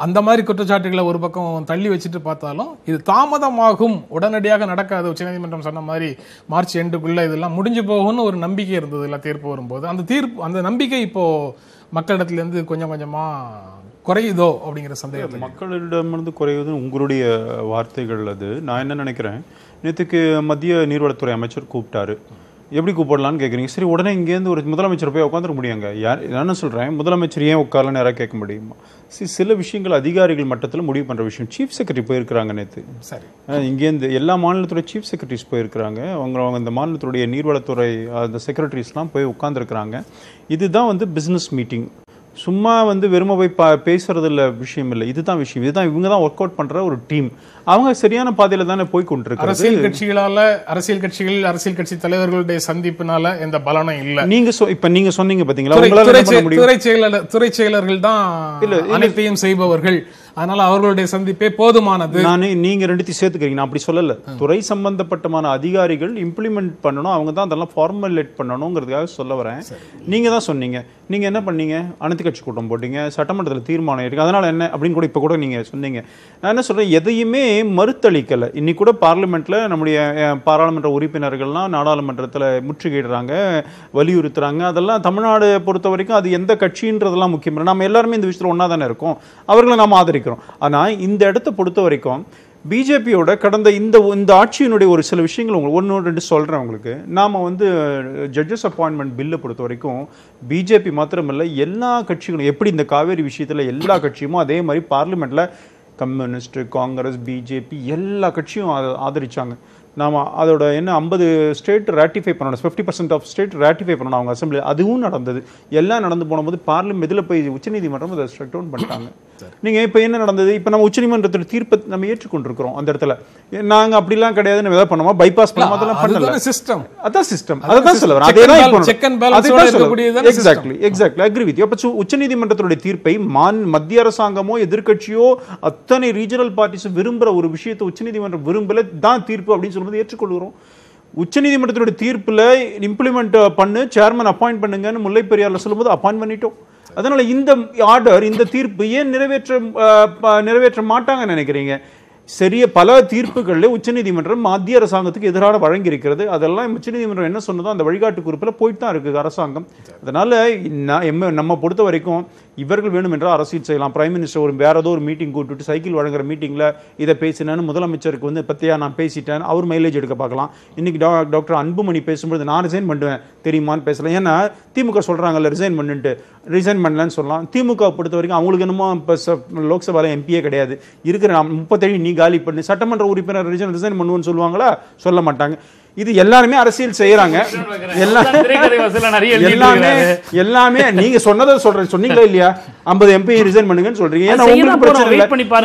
அந்த மாதிரி குற்றச்சாட்டுகளை ஒரு பக்கம் தள்ளி வச்சுட்டு பார்த்தாலும் இது தாமதமாகும், உடனடியாக நடக்காது. உச்சநீதிமன்றம் சொன்ன மாதிரி மார்ச் எண்டுக்குள்ள இதெல்லாம் முடிஞ்சு போகும்னு ஒரு நம்பிக்கை இருந்தது இல்லை தீர்ப்பு வரும்போது. அந்த நம்பிக்கை இப்போ மக்களிடத்திலிருந்து கொஞ்சம் கொஞ்சமா குறையுதோ அப்படிங்கிற சந்தேகம் மக்களிடமிருந்து குறையுது உங்களுடைய வார்த்தைகள். அது நான் என்ன நினைக்கிறேன், நேற்றுக்கு மத்திய நீர்வளத்துறை அமைச்சர் கூப்பிட்டாரு. எப்படி கூப்பிடலான்னு கேட்குறீங்க. சரி, உடனே இங்கேருந்து ஒரு முதலமைச்சர் போய் உட்காந்துட முடியுங்க. என்ன சொல்கிறேன், முதலமைச்சர் ஏன் உட்காரலன்னு யாராவது கேட்க முடியுமா? சில விஷயங்கள் அதிகாரிகள் மட்டத்தில் முடிவு பண்ணுற விஷயம். சீஃப் செக்ரட்டரி போயிருக்கிறாங்க நேற்று. சரி, இங்கேருந்து எல்லா மாநிலத்துடைய சீஃப் செக்ரட்டரிஸ் போயிருக்கிறாங்க. அவங்க இந்த மாநிலத்துடைய நீர்வளத்துறை அந்த செக்ரட்டரிஸ்லாம் போய் உட்காந்துருக்குறாங்க. இதுதான் பிஸ்னஸ் மீட்டிங். சும்மா வெறுமை போய் பேசுறது இல்லை, விஷயம் இல்லை. இதுதான் விஷயம். இதுதான் இவங்க தான் ஒர்க் அவுட் பண்ற ஒரு டீம். அவங்க சரியான பாதையில தானே போய் கொண்டிருக்காங்க. அரசியல் கட்சி தலைவர்களுடைய சந்திப்பினால எந்த பலனும் இல்ல. நீங்க சொன்னீங்க பாத்தீங்களா, துறை செயலர்கள் தான் அனைத்தையும் செய்பவர்கள், அதனால அவர்களுடைய சந்திப்பே போதுமானது. நீங்க ரெண்டுத்தையும் சேர்த்துக்கிறீங்க, நான் அப்படி சொல்லல. துறை சம்பந்தப்பட்டமான அதிகாரிகள் இம்ப்ளிமெண்ட் பண்ணணும், அவங்க தான் அதெல்லாம் ஃபார்முலேட் பண்ணணுங்கிறதுக்காக சொல்ல வரேன். நீங்க தான் சொன்னீங்க. நீங்க என்ன பண்ணீங்க, அனைத்து கட்சி கூட்டம் போட்டீங்க, சட்டமன்றத்தில் தீர்மானம் இருக்கு, அதனால என்ன அப்படின்னு கூட இப்ப கூட நீங்க சொன்னீங்க. நான் என்ன சொல்றேன், எதையுமே மறுத்தளிக்கல. இன்னைக்கு கூட பார்லிமெண்ட்ல நம்முடைய பாராளுமன்ற உறுப்பினர்கள்லாம் நாடாளுமன்றத்தில் முற்றுகையிடுறாங்க, வலியுறுத்துறாங்க. அதெல்லாம் தமிழ்நாடு பொறுத்த வரைக்கும் அது எந்த கட்சின்றதெல்லாம் முக்கியம். நம்ம எல்லாருமே இந்த விஷயத்தில் ஒன்னா தானே இருக்கோம், அவர்களை நாம் ஆதரிக்கிறோம். ஆனா இந்த இடத்தை பொறுத்த வரைக்கும் பிஜேபியோட கடந்த இந்த ஆட்சியினுடைய ஒரு சில விஷயங்கள் ஒன்று ரெண்டு சொல்றேன் உங்களுக்கு. நாம ஜட்ஜஸ் அப்பாயின்மெண்ட் பில்லை பொறுத்த வரைக்கும் பிஜேபி மாத்திரமல்ல, எல்லா கட்சிகளும் எப்படி இந்த காவேரி விஷயத்துல எல்லா கட்சியுமோ அதே மாதிரி பார்லிமெண்ட்ல கம்யூனிஸ்ட், காங்கிரஸ், பிஜேபி எல்லா கட்சியும் ஆதரிச்சாங்க. நாம அதோட 50 ஸ்டேட் ராட்டிஃபை பண்ணணும், 50% ஆஃப் ஸ்டேட் ராட்டிஃபை பண்ணணும் அவங்க அசம்பிளி. அதுவும் நடந்தது. எல்லாம் நடந்து போனபோது பார்லிமெண்ட் இதில் போய் உச்சநீதிமன்றம் அதை ஸ்ட்ரக் டவுன் பண்ணிட்டாங்க. நீங்க இப்போ என்ன நடந்தது, இப்போ நம்ம உச்சநீதிமன்றத்தோட தீர்ப்பை நம்ம ஏற்றுக்கொண்டிருக்கிறோம். அந்த இடத்துல நாங்க அப்படிலாம் கிடையாதுன்னு எதாவது பண்ணுவோமா, பைபாஸ் பண்ணாம அதெல்லாம் பண்ணல. சிஸ்டம் அதான் சிஸ்டம், அதான் சொல்ல வரேன். Exactly agree with you. அப்ப உச்சநீதிமன்றத்தோட தீர்ப்பை மத்திய அரசாங்கமோ எதிர்க்கட்சியோ அத்தனை ரீஜனல் பார்ட்டிஸ் விரும்புற ஒரு விஷயத்தை உச்சநீதிமன்றம் விரும்பல தான் தீர்ப்பு அப்படின்னு சொல்றது ஏற்றுக்கொள்கிறோம். உச்சநீதிமன்றத்தோட தீர்ப்புல இம்ப்ளிமெண்ட் பண்ணு, சேர்மன் அப்பாயிண்ட் பண்ணுங்கன்னு முல்லை பெரியார்ல சொல்லும்போது அப்பாயிண்ட் பண்ணிட்டோம். அதனால இந்த ஆர்டர், இந்த தீர்ப்பு ஏன் நிறைவேற்ற மாட்டாங்கன்னு நினைக்கிறீங்க? சரிய பல தீர்ப்புகளில் உச்சநீதிமன்றம் மத்திய அரசாங்கத்துக்கு எதிராக வழங்கி இருக்கிறது. அதெல்லாம் உச்சநீதிமன்றம் என்ன சொன்னதோ அந்த வழிகாட்டு குறிப்பில் போயிட்டு தான் இருக்கு அரசாங்கம். அதனால நம்ம பொறுத்த வரைக்கும் இவர்கள் வேணும் என்றால் அரசியல் செய்யலாம். பிரைம் மினிஸ்டர் வேற ஏதோ ஒரு மீட்டிங் கூப்பிட்டு சைக்கிள் வழங்குற மீட்டிங்ல இதை பேசினேன்னு முதலமைச்சருக்கு பத்தியா நான் பேசிட்டேன், அவர் மைலேஜ் எடுக்க பார்க்கலாம். இன்னைக்கு டாக்டர் அன்புமணி பேசும்போது நான் ரிசைன் பண்ணுவேன் தெரியுமான்னு பேசலாம். ஏன்னா திமுக சொல்றாங்கல்ல ரிசைன் பண்ணலன்னு சொல்லலாம். திமுக பொறுத்த வரைக்கும் அவங்களுக்கு என்னமோ லோக்சபால எம்பியே கிடையாது, இருக்கிற 37 நீ காலி பண்ணி சட்டமன்ற உறுப்பினர் ரிசைன் பண்ணுவோன்னு சொல்லுவாங்களா? சொல்ல மாட்டாங்க. இது எல்லாருமே அரசியல் செய்யறாங்க. எல்லாமே நீங்க சொன்னதை சொன்னீங்களா இல்லையா? 50 MP ரிசைன் பண்ணுங்கன்னு சொல்றீங்க. ஏன்னா உங்களுக்கு பிரச்சனை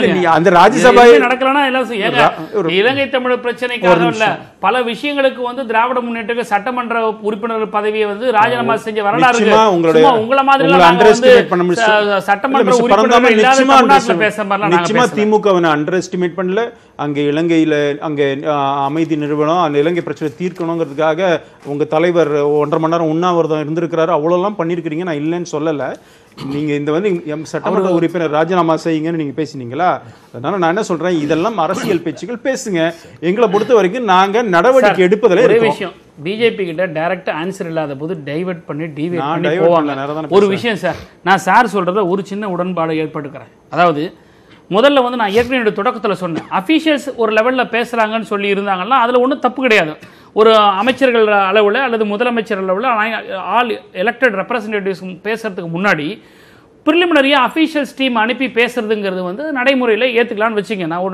இல்ல. அந்த ராஜ்யசபா நடக்கலனா எல்லாம் இலங்கை தமிழ் பிரச்சனைக்காக இல்ல, பல விஷயங்களுக்கு திராவிட முன்னேற்ற சட்டமன்ற உறுப்பினர் பதவியை ராஜினாமா செஞ்ச வரலாறு உங்கள மாதிரி சட்டமன்ற உறுப்பினர் இல்லாத பேச நிச்சயமா திமுக அண்டர் எஸ்டிமேட் பண்ணல. அங்க இலங்கையில அங்க அமைதி நிறுவனம் அந்த இலங்கை பிரச்சனை தீர்க்கணுங்கிறதுக்காக உங்க தலைவர் 1.5 மணி நேரம் உண்ணாவிரதம் இருந்திருக்கிறாரு. அவ்வளவுலாம் பண்ணிருக்கீங்க, நான் இல்லைன்னு சொல்லல. நீங்க இந்த சட்டமன்ற உறுப்பினர் ராஜினாமா செய்யுங்கன்னு நீங்க பேசினீங்களா? அதனால நான் என்ன சொல்றேன், இதெல்லாம் அரசியல் பேச்சுகள் பேசுங்க. எங்களை பொறுத்த வரைக்கும் நாங்க நடவடிக்கை எடுப்பதில் ஒரே விஷயம், பிஜேபி கிட்ட டைரக்ட் ஆன்சர் இல்லாத போது டைவர்ட் பண்ணி டிவேட் பண்ணி போவாங்க. ஒரு விஷயம் சார், நான் சார் சொல்றத ஒரு சின்ன உடன்பாடு ஏற்பட்டுக்கிறேன். அதாவது முதல்ல நான் ஏற்கனவே தொடக்கத்தில் சொன்னேன், அஃபீஷியல்ஸ் ஒரு லெவலில் பேசுகிறாங்கன்னு சொல்லி இருந்தாங்கன்னா அதில் ஒன்றும் தப்பு கிடையாது. ஒரு அமைச்சர்கள் அளவில் அல்லது முதலமைச்சர் அளவில் ஆல் எலெக்டட் ரெப்ரசன்டேட்டிவ்ஸ் பேசுறதுக்கு முன்னாடி ப்ரிலிமினரியாக அஃபீஷியல்ஸ் டீம் அனுப்பி பேசுறதுங்கிறது நடைமுறையில் ஏற்றுக்கலான்னு வச்சுங்க. நான்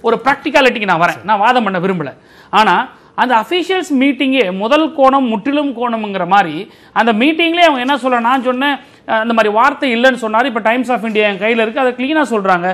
ஒரு ப்ராக்டிகாலிட்டிக்கு நான் வரேன், நான் வாதம் பண்ண விரும்பலை. ஆனால் அந்த அஃபீஷியல்ஸ் மீட்டிங்கே முதல் கோணம் முற்றிலும் கோணம்ங்கிற மாதிரி அந்த மீட்டிங்லேயே அவங்க என்ன சொல்ல, நான் சொன்னேன் அந்த மாதிரி வார்த்தை இல்லைன்னு சொன்னார். இப்போ டைம்ஸ் ஆஃப் இந்தியா என் கையில் இருக்குது, அதை கிளீனாக சொல்கிறாங்க.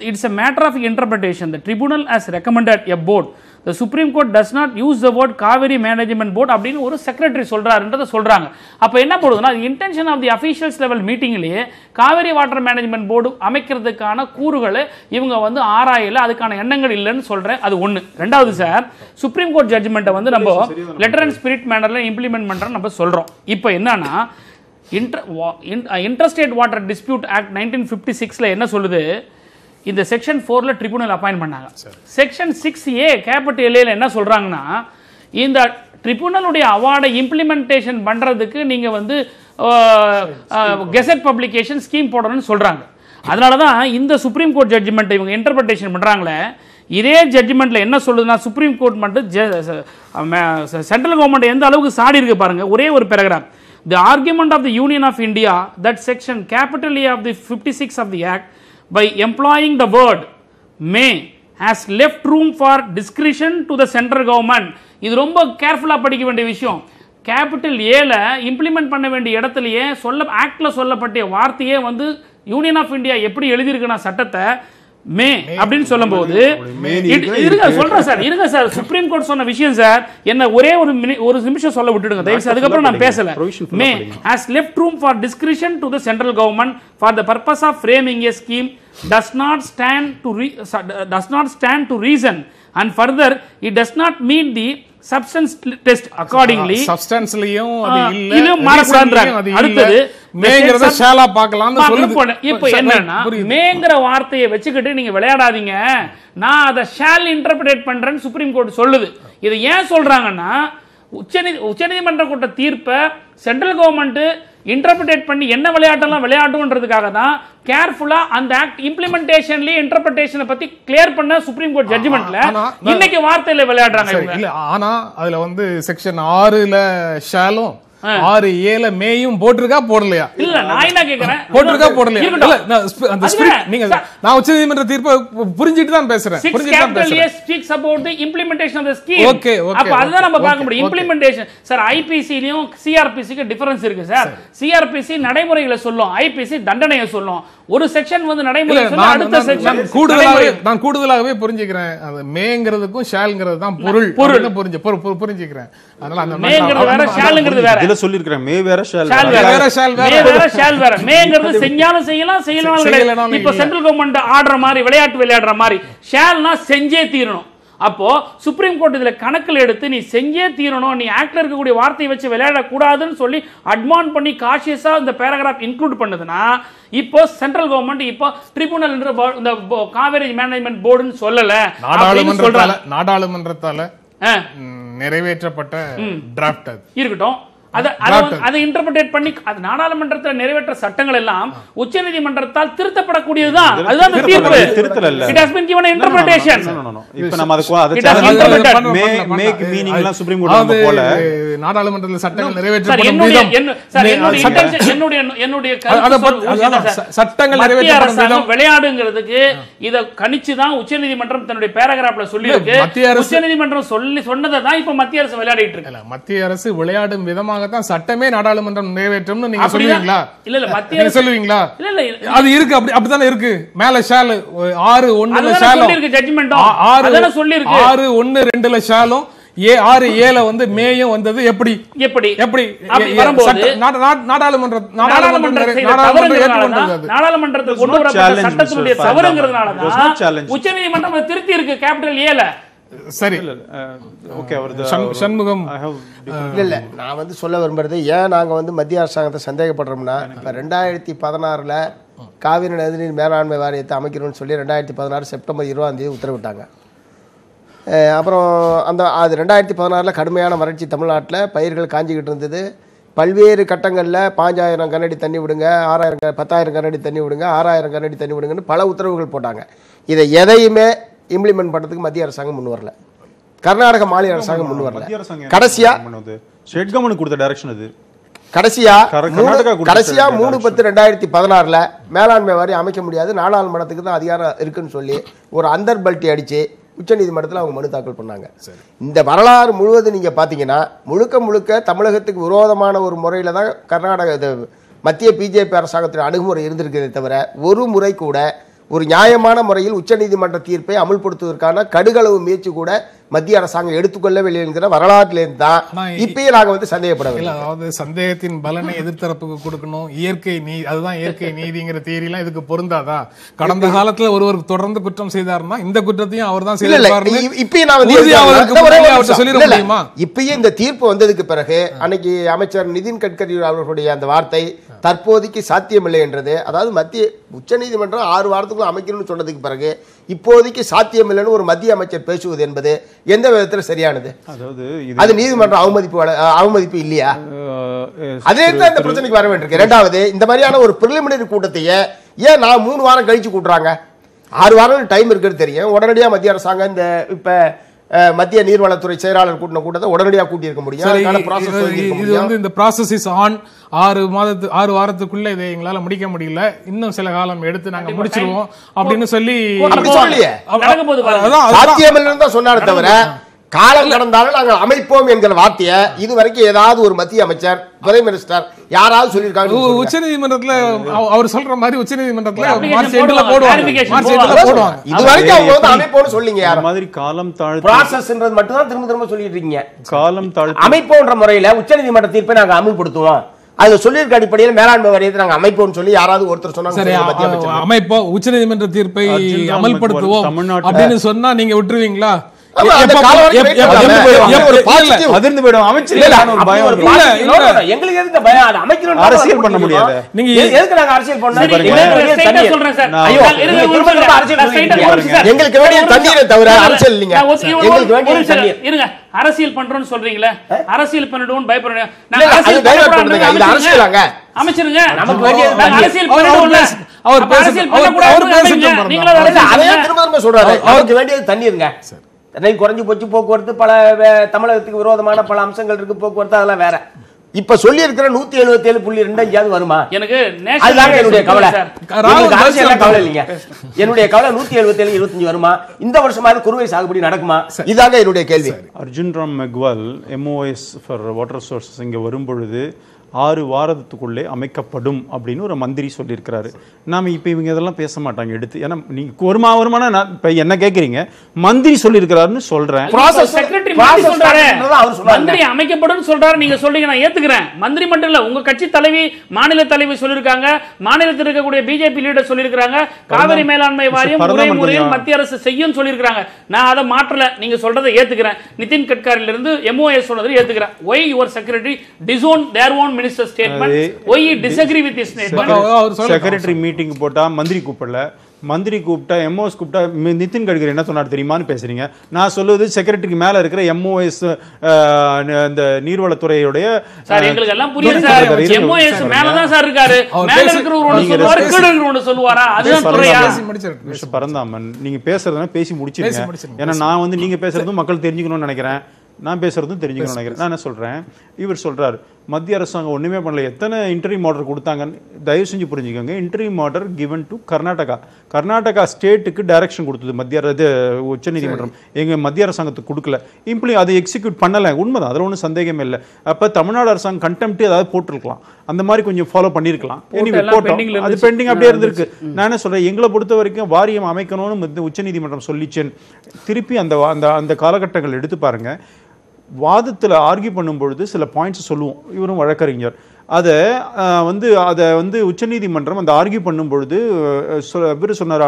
It's a matter of interpretation. The tribunal has recommended a board. the Supreme Court does not use the word Kaveri Management Board அப்படின்னு ஒரு செக்ரட்டரி சொல்றாருன்றத சொல்றாங்க. அப்ப என்ன போடுதுன்னா intention of the officials level மீட்டிங்லயே காவேரி வாட்டர் மேனேஜ்மெண்ட் போர்டு அமைக்கிறதுக்கான கூறுகளை இவங்க வந்து ஆராயல, அதுக்கான எண்ணங்கள் இல்லைன்னு சொல்றேன். அது ஒண்ணு. ரெண்டாவது சார், சுப்ரீம் கோர்ட் ஜட்ஜ்மெண்ட்டை வந்து நம்ம லெட்டர் அண்ட் ஸ்பிரிட் மேனர்ல இம்ப்ளிமெண்ட் பண்றோம் நம்ம சொல்றோம். இப்போ என்னன்னா இன்டர்ஸ்டேட் வாட்டர் டிஸ்பியூட் ஆக்ட் 1956ல என்ன சொல்லுது, இந்த செக்ஷன் 4ல ட்ரிபியூனல் அப்பாயிண்ட் பண்ணாங்க. செக்ஷன் 6A கேபிட்டல் ஏல என்ன சொல்றாங்கன்னா, இந்த ட்ரிபியூனலுடைய அவார்டை இம்ப்ளிமெண்டேஷன் பண்றதுக்கு நீங்க வந்து கெசட் பப்ளிகேஷன் ஸ்கீம் போடணும்னு சொல்றாங்க. அதனால தான் இந்த சுப்ரீம் கோர்ட் ஜட்ஜ்மெண்ட் இவங்க இன்டர்பிரேஷன் பண்றாங்களே. இதே ஜட்ஜ்மெண்ட்ல என்ன சொல்லுதுன்னா, சுப்ரீம் கோர்ட் மட்டும் சென்ட்ரல் கவர்மெண்ட் எந்த அளவுக்கு சாடி இருக்கு பாருங்க. ஒரே ஒரு paragraph, the argument of the Union of India that section capital A of the 56 of the Act by employing the word may has left room for discretion to the central government. இது ரொம்ப கேர்ஃபுல்லா படிக்க வேண்டிய விஷயம். கேபிட்டல் ஏல இம்ப்ளிமெண்ட் பண்ண வேண்டிய இடத்துலயே ஆக்ட்ல சொல்லப்பட்ட வார்த்தையே வந்து யூனியன் ஆஃப் இந்தியா எப்படி எழுதியிருக்குன்னா சட்டத்தை மே அப்படின்னு சொல்லும்போது சொல்றேன் சார், இருங்க சார், சுப்ரீம் கோர்ட் சொன்ன விஷயம் சார், என்ன ஒரே ஒரு நிமிஷம் சொல்ல விட்டுடுங்க தயவுசெய்து, அதுக்கப்புறம் நான் பேசல. மே has left room for discretion to the central government for the purpose of framing a scheme does not stand to reason, and further it does not meet the substance test accordingly. சப்ஸ்டன்ஸ்லயும் அது இல்ல, இது மாறக்கூடாதுன்றாங்க. அடுத்தது மேங்கறத ஷாலா பார்க்கலாம்னு சொல்லுது. இப்போ என்னன்னா, மேங்கற வார்த்தையை வச்சுக்கிட்டு நீங்க விளையாடாதீங்க, நான் அதை ஷால் இன்டர்பிரேட் பண்றேன்னு சுப்ரீம் கோர்ட் சொல்லுது. இது ஏன் சொல்றாங்கன்னா, உச்சநீதிமன்ற கூட்ட தீர்ப்பை சென்ட்ரல் கவர்மெண்ட் இன்டர்பிரேட் பண்ணி என்ன விளையாட்டெல்லாம் விளையாட்டுன்றதுக்காக தான் கேர்ஃபுல்லா அந்த ஆக்ட் இம்ப்ளிமெண்டேஷன்லயே இன்டர்பிரேஷனை பத்தி கிளியர் பண்ண சுப்ரீம் கோர்ட் ஜட்ஜ்மெண்ட்ல இன்னைக்கு வார்த்தையில விளையாடுறாங்க. இல்ல, ஆனா அதுல வந்து செக்ஷன் 6ல ஷாலும் 6A மேயும் போட்டிருக்கா போடலையா? இல்ல, நான் என்ன கேக்குறேன், போட்டிருக்கா போடலையா? இல்ல, அந்த ஸ்பிரிட் நீங்க நான் உச்சநீதிமன்ற தீர்ப்பை புரிஞ்சிட்டு தான் பேசுறேன். speaks about the implementation of the scheme. Okay, அப்ப அதுதான் நம்ம பார்க்க முடியும். இம்ப்ளிமெண்டேஷன் சார், ஐபிசிலயும் சிஆர்பிசிக்கு டிஃபரன்ஸ் இருக்கு சார். சிஆர்பிசி நடைமுறைகளை சொல்லும், ஐபிசி தண்டனையை சொல்லும். ஒரு செக்ஷன் வந்து நடைமுறை சொல்லும், அடுத்த செக்ஷன் நான் கூடுதலாகவே புரிஞ்சுக்கிறேன். அது மேங்கிறதுக்கும் ஷால்ங்கிறது தான் பொருள் புரிஞ்சுக்கிறேன். அதனால அந்த மேங்கிறது வேற, ஷால்ங்கிறது வேற. இதுல சொல்லிருக்கேன், மே வேற ஷால் வேற. மேங்கிறது செஞ்சாலும் செய்யலாம், செய்யலாம். இப்போ சென்ட்ரல் கவர்மெண்ட் ஆடுற மாதிரி விளையாட்டு விளையாடுற மாதிரி ஷால்னா செஞ்சே தீரணும். அப்போ சுப்ரீம் கோர்ட் இதுல கணக்கில் எடுத்து நீ செஞ்சே தீரணும், நீ ஆக்ட்ல இருக்கக்கூடிய வார்த்தையை வச்சு விளையாட கூடாதுன்னு சொல்லி அட்மான் பண்ணி காஷியஸா இந்த பேராகிராஃப் இன்க்ளூட் பண்ணுதுன்னா, இப்போ சென்ட்ரல் கவர்மெண்ட் இப்போ ட்ரிபியூனல் என்ற இந்த காவேரி மேனேஜ்மெண்ட் போர்டுன்னு சொல்லல, நாடாளுமன்றத்தால நிறைவேற்றப்பட்ட டிராஃப்ட் இருக்கட்டும். அதை இன்டர்பிரேட் பண்ணி அது நாடாளுமன்றத்தில் நிறைவேற்ற சட்டங்கள் எல்லாம் உச்சநீதிமன்றத்தால் திருத்தப்படக்கூடியதுதான். அதுதான் தீர்ப்பு. It has been given an interpretation. இப்போ நம்ம மேக் மீனிங் எல்லாம் சுப்ரீம் கோர்ட் போல நாடாளுமன்றத்தில் சட்டங்கள் நிறைவேற்றப்படும் விதம், என்னுடைய சட்டங்கள் நிறைவேற்றப்படும் விதம் விளையாடுங்கிறதுக்கு இத கணிச்சு தான் உச்சநீதிமன்றம் தன்னுடைய பேராகிராஃப்ல சொல்லி இருக்கு. உச்சநீதிமன்றம் சொன்னதை தான் இப்ப மத்திய அரசு விளையாடிட்டு இருக்கு. மத்திய அரசு விளையாடும் விதமாக சட்டமே நாடாளுமன்றம் நிறைவேற்றும் நீங்க சொல்லுவீங்களா? இல்ல, மத்திய சொல்லுவீங்களா? அது இருக்கு, அப்படித்தானே இருக்கு. மேல ஷால் 6(1)ல ஷாலும் இருக்கு, ஜட்ஜ்மென்ட் அதெல்லாம் சொல்லி இருக்கு. 6(1)(2)ல ஷாலும் 6(7) வந்து மேயும் வந்தது. எப்படி வரும்போது நாடாளுமன்றத்தை கொண்டு வரப்பட்ட சட்டத்தினுடைய தவறுங்கிறதுனால தான் உச்சநீதிமன்றம் அதை திருத்தி இருக்கு கேபிட்டல் ஏல. சரி, ஓகே. சண்முகம், இல்ல நான் வந்து சொல்ல விரும்புறது, ஏன் நாங்க வந்து மத்திய அரசாங்கத்தை சந்தேகப்படுறோம்னா, இப்ப 2016ல காவிரி நதிநீர் மேலாண்மை வாரியத்தை அமைக்கணும்னு சொல்லி 2016 செப்டம்பர் 20ஆம் உத்தரவிட்டாங்க. அப்புறம் அது 2016ல கடுமையான வறட்சி தமிழ்நாட்டில், பயிர்கள் காஞ்சிக்கிட்டு இருந்தது. பல்வேறு கட்டங்களில் 5000 கனஅடி தண்ணி விடுங்க, 10,000 கனஅடி தண்ணி விடுங்க, 6000 கனஅடி தண்ணி விடுங்கன்னு பல உத்தரவுகள் போட்டாங்க. இதை எதையுமே இம்ப்ளிமெண்ட் பண்ணுறதுக்கு மத்திய அரசாங்கம் முன் வரல, கர்நாடக மாநில அரசாங்கம் முன் வரல. கடைசியா ஸ்டேட் கவர்மெண்ட் கொடுத்த டைரக்ஷன் அது. கடைசியா 3/10/2016ல மேலாண்மை வாரியம் அமைக்க முடியாது, நாடாளுமன்றத்துக்கு தான் அதிகாரம் இருக்குன்னு சொல்லி ஒரு அந்தர் பல்ட்டி அடிச்சு உச்சநீதிமன்றத்தில் அவங்க மனு தாக்கல் பண்ணாங்க. இந்த வரலாறு முழுவதும் நீங்க பாத்தீங்கன்னா முழுக்க தமிழகத்துக்கு விரோதமான ஒரு முறையில தான் கர்நாடக மத்திய பிஜேபி அரசாங்கத்தின் அணுகுமுறை இருந்திருக்கிறதே தவிர ஒரு முறை கூட ஒரு நியாயமான முறையில் உச்சநீதிமன்ற தீர்ப்பை அமல்படுத்துவதற்கான கடுகளவு முயற்சி கூட மத்திய அரசாங்கம் எடுத்துக்கொள்ளவில்லை என்கிற வரலாற்றிலிருந்து தான் இப்பயே நாங்க வந்து சந்தேகப்படவில்லை. அதாவது சந்தேகத்தின் பலனை எதிர்த்தரப்புக்கு கொடுக்கணும், இயற்கை நீதி, அதுதான் இயற்கை நீதிங்கிற தியரிலாம் இதுக்கு பொருந்தாதா? கடந்த காலத்துல ஒருவர் தொடர்ந்து குற்றம் செய்தாருன்னா இந்த குற்றத்தையும் அவர் தான் இப்பயே இந்த தீர்ப்பு வந்ததுக்கு பிறகு அன்னைக்கு அமைச்சர் நிதின் கட்கரி அவர்களுடைய அந்த வார்த்தை தற்போதைக்கு சாத்தியமில்லை என்றது, அதாவது மத்திய உச்சநீதிமன்றம் 6 வாரத்துக்குள்ள அமைக்கணும்னு சொன்னதுக்கு பிறகு இப்போதைக்கு சாத்தியமில்லைன்னு ஒரு மத்திய அமைச்சர் பேசுவது என்பது எந்த விதத்தில் சரியானது? அதாவது அது நீதிமன்றம் அவமதிப்பு இல்லையா? அதே தான் இந்த பிரச்சனைக்கு வர வேண்டியிருக்கு. இரண்டாவது, இந்த மாதிரியான ஒரு பிரிலிமினரி கூட்டத்தையே ஏன் நான் 3 வாரம் கழிச்சு கூட்டுறாங்க? 6 வாரம் டைம் இருக்குன்னு தெரியும். உடனடியாக மத்திய அரசாங்கம் இந்த இப்ப மத்திய நீர்வளத்துறை செயலாளர் கூட்டின கூட்டத்தை உடனடியாக கூட்டியிருக்க முடியும். இந்த ப்ராசஸ் இஸ் ஆன். 6 வாரத்துக்குள்ள இதை எங்களால முடிக்க முடியல, இன்னும் சில காலம் எடுத்து நாங்க முடிச்சிருவோம் அப்படின்னு சொல்லி சாத்தியமில்லைன்னு தான் சொன்னாரே தவிர காலம் கடந்தாலும் நாங்கள் அமைப்போம் என்கிற வார்த்தையை இதுவரைக்கும் ஏதாவது ஒரு மத்திய அமைச்சர், பிரைம் மினிஸ்டர் யாராவது சொல்லியிருக்காங்க? உச்சநீதிமன்றத்துல அவர் சொல்ற மாதிரி உச்சநீதிமன்றத்துல மார்ச் 8ல போடுவாங்க. இதுவரைக்கும் அவங்க வந்து அமைப்போம்னு சொல்லிங்க. யார மாதிரி காலம் தாழ்த்து ப்ராசஸ்ன்றது மட்டும் தான் திரும்ப சொல்லிட்டு இருக்கீங்க. காலம் தாழ்த்து அமைப்போன்ற முறையில உச்சநீதிமன்ற தீர்ப்பை நாங்க அமல்படுத்துவோம், அது சொல்லியிருக்க அடிப்படையில் மேலாண்மை வாரியத்தை நாங்க அமைப்போம்னு சொல்லி யாராவது ஒருத்தர் சொன்னாங்க அமைப்போம் உச்சநீதிமன்ற தீர்ப்பை அமல்படுத்துவோம் அப்படின்னு சொன்னா நீங்க விட்டுருவீங்களா? அரசியல் பண்ண முடியாது. எங்களுக்கு வேண்டிய தண்ணீரை தவிர அரசியல் இல்லைங்க. அரசியல் பண்றோம்னு சொல்றீங்களே, அரசியல் பண்ணிடுவோம் பயப்படுறீங்க. அமைச்சிருங்க, நமக்கு அரசியல் பண்ணிடுவோம்ல. அவர் சொல்றாரு அவருக்கு வேண்டியது தண்ணீருங்க. குறைஞ்சு போச்சு போக்குவரத்து, பல தமிழகத்துக்கு விரோதமான பல அம்சங்கள் இருக்கு போக்குவரத்து, அதெல்லாம் வேற. இப்ப சொல்லி இருக்கிற 177.2 வருமா? எனக்கு என்னுடைய கவலை. கவலை இல்லைங்க, என்னுடைய கவலை 177.25 வருமா? இந்த வருஷமாவது குறுவை சாகுபடி நடக்குமா? இதாங்க என்னுடைய கேள்வி. Arjun Ram Meghwal MOS for water sources இங்க வரும்பொழுது 6 வாரத்துக்குள்ளே அமைக்கப்படும் அப்படின்னு ஒரு மந்திரி சொல்லியிருக்கிறாரு. நாம இப்ப இவங்க இதெல்லாம் பேச மாட்டாங்க எடுத்து. ஏன்னா நீங்க வருமானம் இப்ப என்ன கேட்கறீங்க, மந்திரி சொல்லியிருக்கிறாருன்னு சொல்றேன். மந்திரி அமைக்கப்படும் சொல்றாரு, நீங்க சொல்றீங்க, நான் ஏத்துக்கிறேன். மந்திரி மட்டும் இல்ல, உங்க கட்சி தலைவி, மாநில தலைவி சொல்லியிருக்காங்க, மாநிலத்தில் இருக்கக்கூடிய பிஜேபி லீடர் சொல்லியிருக்காங்க, காவிரி மேலாண்மை வாரியம் முறையில் மத்திய அரசு செய்யும் சொல்லியிருக்காங்க. நான் அதை மாற்றல, நீங்க சொல்றதை ஏத்துக்கிறேன். நிதின் கட்காரில இருந்து MOS சொன்னதை ஏத்துக்கிறேன். Why your secretary disown their own minister statement? Why you disagree with this statement? Secretary meeting போட்டா மந்திரி கூப்பிடல, மந்திரி கூப்பிட்டா MOS கூப்பிட்டா நிதின் கட்கரி என்ன சொன்னார் தெரியுமான்னு பேசுறீங்க. நான் சொல்லுவது செக்ரட்டரிக்கு மேல இருக்கிற MOS இந்த நீர்வளத்துறையுடைய சார், எங்களுக்கு எல்லாம் புரியுது சார். MOS மேல தான் சார் இருக்காரு, மேல இருக்கிறவரோட சொல்லுவாரா? அதுதான் துறையா? பரந்தாமன், நீங்க பேசுறதுனா பேசி முடிச்சிருங்க. ஏன்னா நான் வந்து நீங்க பேசுறதும் மக்கள் தெரிஞ்சுக்கணும்னு நினைக்கிறேன், நான் பேசுறதும் தெரிஞ்சுக்கணும்னு நினைக்கிறேன். நான் என்ன சொல்றேன், இவர் சொல்றாரு மத்திய அரசாங்கம் ஒண்ணுமே பண்ணல, எத்தனை இன்டரிம் ஆர்டர் கொடுத்தாங்கன்னு தயவு செஞ்சு புரிஞ்சுக்கோங்க. Interim order given to Karnataka ஸ்டேட்டுக்கு டைரக்ஷன் கொடுத்தது மத்திய உச்சநீதிமன்றம், எங்க மத்திய அரசாங்கத்துக்கு கொடுக்கல. அதை எக்ஸிக்யூட் பண்ணல, உண்மைதான், அதில் ஒன்றும் சந்தேகமே இல்லை. அப்ப தமிழ்நாடு அரசாங்கம் கண்டெம்ட் ஏதாவது போட்டிருக்கலாம், அந்த மாதிரி கொஞ்சம் ஃபாலோ பண்ணிருக்கலாம். போட்டோம், அது பெண்டிங் அப்படியே இருந்திருக்கு. நான் என்ன சொல்றேன், எங்களை பொறுத்த வரைக்கும் வாரியம் அமைக்கணும்னு உச்சநீதிமன்றம் சொல்லிச்சேன். திருப்பி அந்த காலகட்டங்கள் எடுத்து பாருங்க. வாதத்தில் ஆர்கியூ பண்ணும்பொழுது சில பாயிண்ட்ஸ் சொல்லுவோம், இவரும் வழக்கறிஞர். அதை வந்து உச்சநீதிமன்றம் அந்த ஆர்கியூ பண்ணும்பொழுது இவர் சொன்னார்,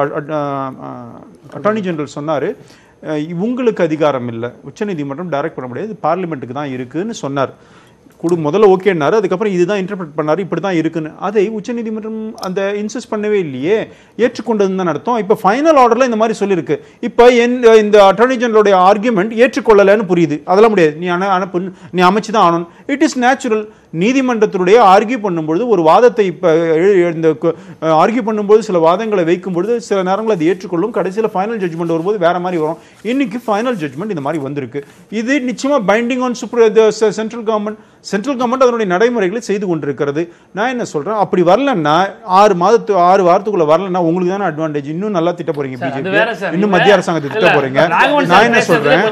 அட்டார்னி ஜெனரல் சொன்னார், உங்களுக்கு அதிகாரம் இல்லை, உச்சநீதிமன்றம் டைரக்ட் பண்ண முடியாது, பார்லிமெண்ட்டுக்கு தான் இருக்குன்னு சொன்னார். முதல்ல ஓகேன்னாரு, அதுக்கப்புறம் இதுதான் இன்டர்பிரட் பண்ணாரு, இப்படி தான் இருக்குன்னு. அதை உச்சநீதிமன்றம் அந்த இன்சிஸ்ட் பண்ணவே இல்லையே, ஏற்றுக்கொண்டதுன்னு தான் அர்த்தம். இப்போ ஃபைனல் ஆர்டர்ல இந்த மாதிரி சொல்லியிருக்கு. இப்போ இந்த அட்டார்னி ஜெனரலுடைய ஆர்குமெண்ட் ஏற்றுக்கொள்ளலைன்னு புரியுது. அதெல்லாம் முடியாது, நீ அமைச்சு தான் ஆகணும். It is natural. நீதிமன்றத்துடைய ஆர்கியூ பண்ணும்பொழுது ஒரு வாதத்தை இந்த ஆர்கியூ பண்ணும்போது சில வாதங்களை வைக்கும்பொழுது சில நேரங்கள் அது ஏற்றுக்கொள்ளும், கடைசியில் ஃபைனல் ஜட்ஜ்மெண்ட் வரும்போது வேற மாதிரி வரும். இன்னைக்கு ஃபைனல் ஜட்ஜ்மெண்ட் இந்த மாதிரி வந்திருக்கு. இது நிச்சயமா பைண்டிங் ஆன் சென்ட்ரல் கவர்மெண்ட் அதனுடைய நடைமுறைகளை செய்து கொண்டிருக்கிறது. நான் என்ன சொல்றேன், அப்படி வரலன்னா 6 வாரத்துக்குள்ள வரலன்னா உங்களுக்கு தானே அட்வான்டேஜ். இன்னும் நல்லா திட்ட போறீங்க பிஜேபி, இன்னும் மத்திய அரசாங்கத்தை திட்ட போறீங்க. நான் என்ன சொல்றேன்,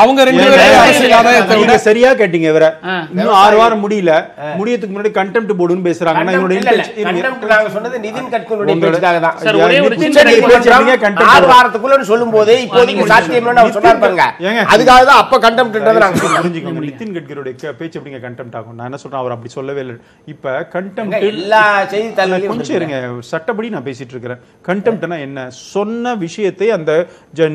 அவங்க ரெண்டு பேரும் அரசியல் ஆதாயத்தை விட நீங்க சரியா கேட்டீங்க. இவர இன்னும் 6 வாரம் முடியல, முடியதுக்கு முன்னாடி கண்டெம்ட் போர்டுன்னு பேசுறாங்க. நான் இவரோட கண்டெம்ட் நாங்க சொன்னது நிதின் கட்கரியுடைய பேச்சுக்காக தான். சார், ஒரே ஒரு உச்ச நீதிமன்றம் 6 வாரத்துக்குள்ள சொல்லும்போது இப்போதைக்கு சாத்தியம்னு அவர் சொன்னார் பாருங்க. அதுக்காக தான் அப்ப கண்டெம்ட்ன்றத நாங்க புரிஞ்சுக்கோங்க. நிதின் கட்கரியோட பேச்சு எப்படிங்க கண்டெம்ட் ஆகும்? நான் என்ன சொல்றேன், அவர் அப்படி சொல்லவே இல்லை. இப்ப கண்டெம்ட் எல்லா செய்தித்தாள்களையும் கொஞ்சம் இருங்க, சட்டப்படி நான் பேசிட்டு இருக்கிறேன். கண்டெம்ட்னா என்ன? சொன்ன விஷயத்தை அந்த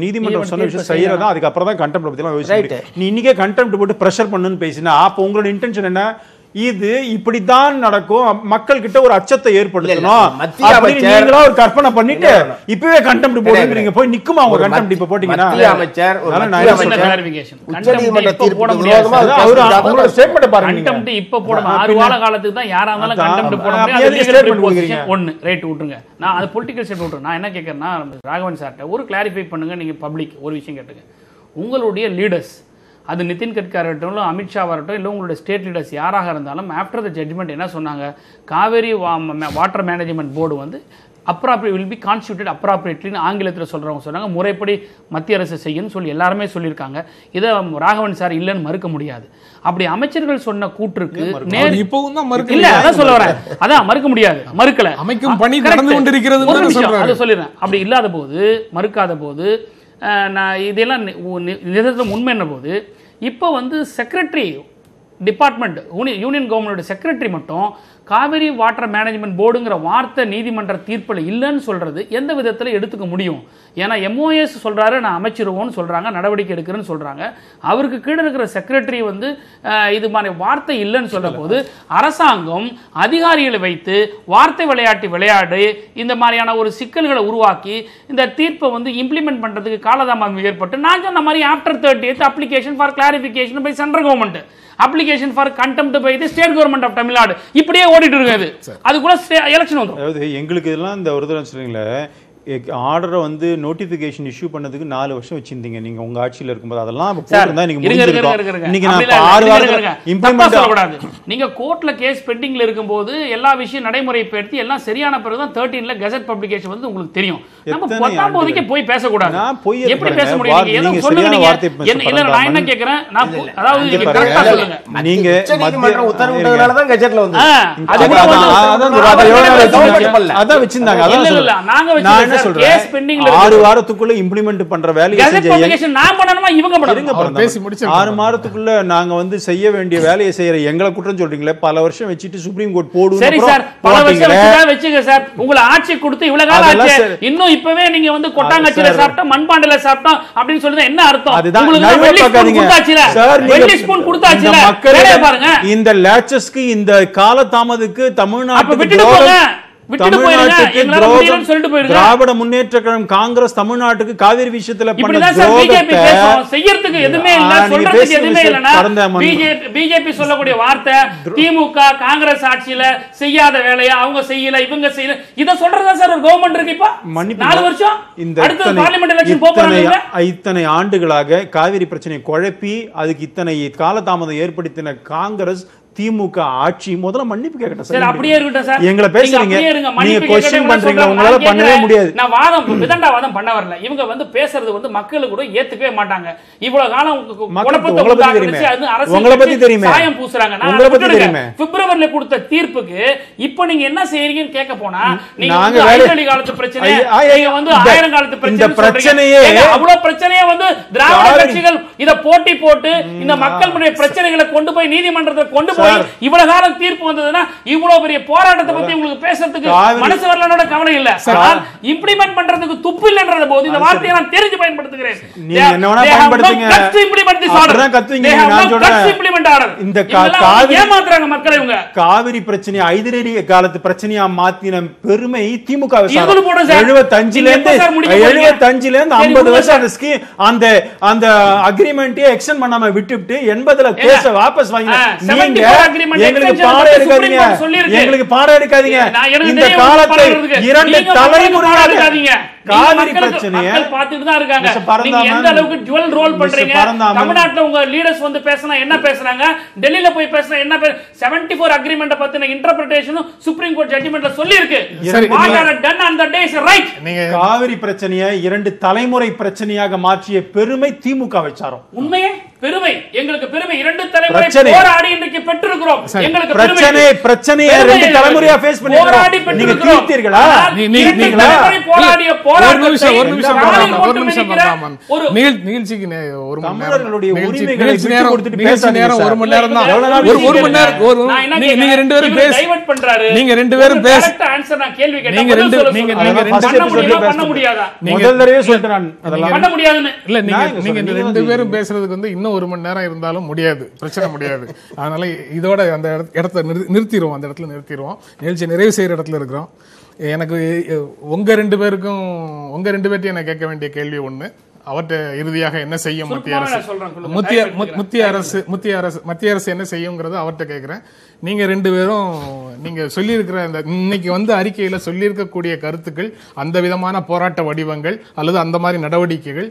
நீதிமன்றம் சொன்ன விஷயம் செய்யறதா, அதுக்கப்புறம் தான் கண்டெம்ட் பத்தி எல்லாம் யோசிச்சு. நீ இன்னைக்கே கண்டெம்ட் போட்டு பிரஷர் பண்ணுன்னு பேசினா அப்ப உங்களோட இன்டென்ஷன் என்ன? இது இப்படித்தான் நடக்கும், மக்கள் கிட்ட ஒரு அச்சத்தை ஏற்படுத்தணும், நீங்களா ஒரு கற்பனை பண்ணிட்டு இப்பவே கண்டெம்ட் போடுறீங்க. போய் நிக்குமா உங்க கண்டெம்ட் இப்ப போட்டீங்கன்னா? அமைச்சர் அவரோட ஸ்டேட்மென்ட் பாருங்க. கண்டெம்ட் இப்ப போடணும். 6 வார காலத்துக்கு தான் யாரா இருந்தாலும் கண்டெம்ட் போட முடியும். ஒன்னு ரைட் விட்டுருங்க. நான் அது பொலிட்டிக்கல் ஸ்டேட்மெண்ட் விட்டுறேன். நான் என்ன கேட்கறேன்னா, ராகவன் சார்ட்ட ஒரு கிளாரிஃபை பண்ணுங்க. நீங்க பப்ளிக் ஒரு விஷயம் கேட்டுங்க. உங்களுடைய லீடர்ஸ், அது நிதின் கட்கரி ஆகட்டும், அமித்ஷா வரட்டும், இல்லை உங்களுடைய ஸ்டேட் லீடர்ஸ் யாராக இருந்தாலும் ஆஃப்டர் த ஜட்ஜ்மெண்ட் என்ன சொன்னாங்க? காவேரி வாட்டர் மேனேஜ்மெண்ட் போர்டு வந்து வில் பி கான்ஸ்டியூட்டட் அப்ராப்ரியேட்லின்னு ஆங்கிலத்தில் சொல்கிறவங்க சொன்னாங்க. முறைப்படி மத்திய அரசு செய்யுன்னு சொல்லி எல்லாருமே சொல்லியிருக்காங்க. இதை ராகவன் சார் இல்லைன்னு மறுக்க முடியாது. அப்படி அமைச்சர்கள் சொன்ன கூற்றுக்கு இப்பவும் தான் மறுக்க இல்ல, அதான் சொல்ல வரேன். அதான் மறுக்க முடியாது, மறுக்கல. அமைக்கும் பணி நடந்து கொண்டிருக்கிறது. அதை சொல்லிடுறேன். அப்படி இல்லாத போது, மறுக்காத போது, நான் இதெல்லாம் உண்மை என்ன போது, இப்போ வந்து secretary department union government secretary மட்டும் காவிரி வாட்டர் மேனேஜ்மெண்ட் போர்டுங்கிற வார்த்தை நீதிமன்ற தீர்ப்பில் இல்லைன்னு சொல்றது எந்த விதத்தில் எடுத்துக்க முடியும்? ஏன்னா MOS சொல்றாரு, நான் அமைச்சிருவோம்னு சொல்றாங்க, நடவடிக்கை எடுக்கிறேன்னு சொல்றாங்க. அவருக்கு கீழே இருக்கிற செக்ரட்டரி வந்து இது மாதிரி வார்த்தை இல்லைன்னு சொல்ற போது அரசாங்கம் அதிகாரிகளை வைத்து வார்த்தை விளையாடி இந்த மாதிரியான ஒரு சிக்கல்களை உருவாக்கி இந்த தீர்ப்பை வந்து இம்ப்ளிமெண்ட் பண்றதுக்கு காலதாமதம் ஏற்பட்டு, நான் சொன்ன மாதிரி after 30th application for clarification by central government, application for contempt by the state government of Tamil Nadu, இப்படியே ஓடிட்டு இருக்காது. அதுக்குள்ள எலெக்ஷன் வந்துடும். அதாவது எங்களுக்கு இதெல்லாம் இந்த ஒரு தடவை சொல்றீங்களே, ஆர்டரை வந்து நோட்டிபிகேஷன் இஷ்யூ பண்ணதுக்கு 4 வருஷம் வச்சிருந்தீங்க நீங்க உங்க ஆட்சியில இருக்கும்போது. அதெல்லாம் இன்னைக்கு நான் 6 வாரம் இம்ப்ளிமெண்ட் சொல்லக்கூடாது. நீங்க கோர்ட்ல கேஸ் பெண்டிங்ல இருக்கும்போது எல்லா விஷயம் நடைமுறைப்படுத்தி எல்லாம் சரியான பிறகு தான் 13ல கெசட் பப்ளிகேஷன் வந்து உங்களுக்கு தெரியும். நம்ம 19க்கு போய் பேசக்கூடாது. எப்படி பேச முடியும்? நீங்க ஏதோ சொல்லுங்க. இல்ல நான் என்ன கேக்குறேன், நான் அதாவது கரெக்ட்டா சொல்லுங்க. நீங்க நீதிமன்றம் உத்தரவிட்டதனால தான் கெசட்ல வந்து அதான் வச்சிருந்தாங்க. அதான் நாங்க வச்சிருக்கோம். கேஸ் பெண்டிங்ல 6 வாரத்துக்குள்ள இம்ப்ளிமெண்ட் பண்ற வேலையை செஞ்சீங்க. நான் பண்ணணுமா இவங்க பண்ணணும்? பேசி முடிச்சு 6 மாதத்துக்குள்ள நாங்க வந்து செய்ய வேண்டிய வேலையை செய்யற எங்களை குற்றம் சொல்றீங்களே. பல வருஷம் வச்சிட்டு சுப்ரீம் கோர்ட் போடுவோம். சரி சார், பல வருஷம் வச்சுங்க சார். உங்களை ஆட்சி கொடுத்து இவ்வளவு காலம் ஆச்சு, இன்னும் இப்பவே நீங்க வந்து கொட்டாங்கச்சில சாப்பிட்டா மண்பாண்டல சாப்பிட்டா அப்படின்னு சொல்லுது என்ன அர்த்தம்? மக்களே பாருங்க, இந்த லேச்சஸ்க்கு இந்த காலதாமதுக்கு தமிழ்நாட்டுக்கு திராவிட முன்னேற்ற கழகம் காங்கிரஸ் தமிழ்நாட்டுக்கு காவிரி விஷயத்துல செய்யறதுக்கு எதுவுமே இல்ல, சொல்றதுக்கு எதுவுமே இல்லனா பிஜேபி சொல்லக்கூடிய வார்த்தை திமுக காங்கிரஸ் ஆட்சியில செய்யாத வேலையை அவங்க செய்யல, இவங்க செய்யல, இத சொல்றதா சார் ஒரு கவர்மெண்ட் இருக்கு. இப்ப 4 வருஷம் அடுத்த பார்லிமென்ட் எலெக்ஷன் போறாங்க. இத்தனை ஆண்டுகளாக காவிரி பிரச்சனை குழப்பி அதுக்கு இத்தனை காலதாமதம் ஏற்படுத்தின காங்கிரஸ் திமுக ஆட்சி முதல்ல மன்னிப்பு கேட்கட்டும் சார். அப்படியே இருக்கட்டும் சார். எங்களை பேசுறீங்க, நீங்க क्वेश्चन பண்றீங்க, உங்களால பண்ணவே முடியாது. நான் விதண்டாவாதம் பண்ண வரல. இவங்க வந்து பேசுறது வந்து மக்களுக்கு கூட ஏத்துக்கவே மாட்டாங்க. இவ்வளவு காலம் உங்களை பத்தி தெரியுமே, சாயம் பூசுறாங்க. உங்களை பத்தி தெரியுமே. பிப்ரவரியில கொடுத்த தீர்ப்புக்கு இப்போ நீங்க என்ன செய்றீங்கன்னு கேட்க போனா, நீங்க வந்து ஐதலி காலத்து பிரச்சனை, நீங்க வந்து 1000 காலத்து பிரச்சனையே, அவ்வளவு பிரச்சனையே வந்து திராவிட கட்சிகள் இத போட்டி போட்டு இந்த மக்களுடைய பிரச்சனைகளை கொண்டு போய் நீதிமன்றத்தை கொண்டு போய் இவ்வளவு காலம் தீர்ப்பு வந்ததுன்னா இவ்வளவு பெரிய போராட்டத்தை பத்தி உங்களுக்கு பேசுறதுக்கு மனசு வரலனோட கவலை இல்ல. இம்ப்ளிமெண்ட் பண்றதுக்கு துப்பு இல்லன்ற போது இந்த வார்த்தையை நான் தெரிஞ்சு பயன்படுத்துகிறேன். நீங்க என்ன வேணா பயன்படுத்துங்க, அதான் கத்துவீங்க. நான் சொல்றேன், இந்த ஏமாத்துறாங்க மக்களை. இவங்க காவிரி பிரச்சனை ஐதரடி காலத்து பிரச்சனையா மாத்தின பெருமை திமுக. 75ல இருந்து 50 வருஷம் அந்த அக்ரிமெண்ட்டே எக்ஸ்டெண்ட் பண்ணாம விட்டுட்டு 80ல கேஸ வாபஸ் வாங்கின நீங்க எங்களுக்கு பாடம் எடுக்காதீங்க, எங்களுக்கு பாடம் எடுக்காதீங்க. இந்த காலத்தை 2 தலைமுறையாக காவிரி பிரச்சனையை பார்த்துட்டு தான் இருக்காங்க. நீங்க எந்த அளவுக்கு டுவல் ரோல் பண்றீங்க? தமிழ்நாட்டுல உங்க லீடர்ஸ் வந்து பேசினா என்ன பேசுறாங்க, டெல்லியில போய் பேசினா என்ன 74 அக்ரிமெண்ட் பத்தின இன்டர்பிரேஷன் சுப்ரீம் கோர்ட் ஜட்ஜ்மென்ட்ல சொல்லி இருக்கு. காவிரி பிரச்சனையை 2 தலைமுறை பிரச்சனையாக மாற்றிய பெருமை திமுக வச்சாரோ? உண்மையே பெருமை, எங்களுக்கு பெருமை. 2 தலைமுறை போராடி இன்றைக்கு பெற்றிருக்கிறோம். எங்களுக்கு பிரச்சனையை 2 தலைமுறையா ஃபேஸ் பண்ணிருக்கோம். நீங்க தீர்த்தீர்களா? நீங்களா போராடிய போராட்டத்தை ஒரு நிமிஷம் நிகழ்ச்சிக்கு ஒரு தமிழர்களுடைய உரிமைகளை விட்டு கொடுத்துட்டு பேசாதீங்க. நேரம் 1 மணி நேரம் தான். ஒரு மணி நேரம் நீங்க 2 பேரும் பேச டைவர்ட் பண்றாரு. நீங்க 2 பேரும் பேச கரெக்ட் ஆன்சர் நான் கேள்வி கேட்டா நீங்க 2 பண்ண முடியாதா? முதல் தடவையே சொல்றேன் அதெல்லாம் பண்ண முடியாதுன்னு. இல்ல நீங்க 2 பேரும் பேசுறதுக்கு வந்து இன்னும் 1 மணி நேரம் இருந்தாலும் முடியாது, பிரச்சனை முடியாது. அதனால இதோட அந்த இடத்துல நிறுத்திடுவோம், அந்த இடத்துல நிறுத்திடுவோம். நிகழ்ச்சி நிறைவு செய்யற இடத்துல இருக்கிறோம். எனக்கு உங்க 2 பேர்ட்டையும் நான் கேட்க வேண்டிய கேள்வி ஒண்ணு, அவற்றை இறுதியாக என்ன செய்யும் மத்திய அரசு என்ன செய்யுங்கிறத அவர்கிட்ட கேட்கிறேன். நீங்க 2 பேரும் நீங்க சொல்லியிருக்கிற அந்த இன்னைக்கு வந்து அறிக்கையில சொல்லியிருக்கக்கூடிய கருத்துக்கள், அந்த விதமான போராட்ட வடிவங்கள் அல்லது அந்த மாதிரி நடவடிக்கைகள்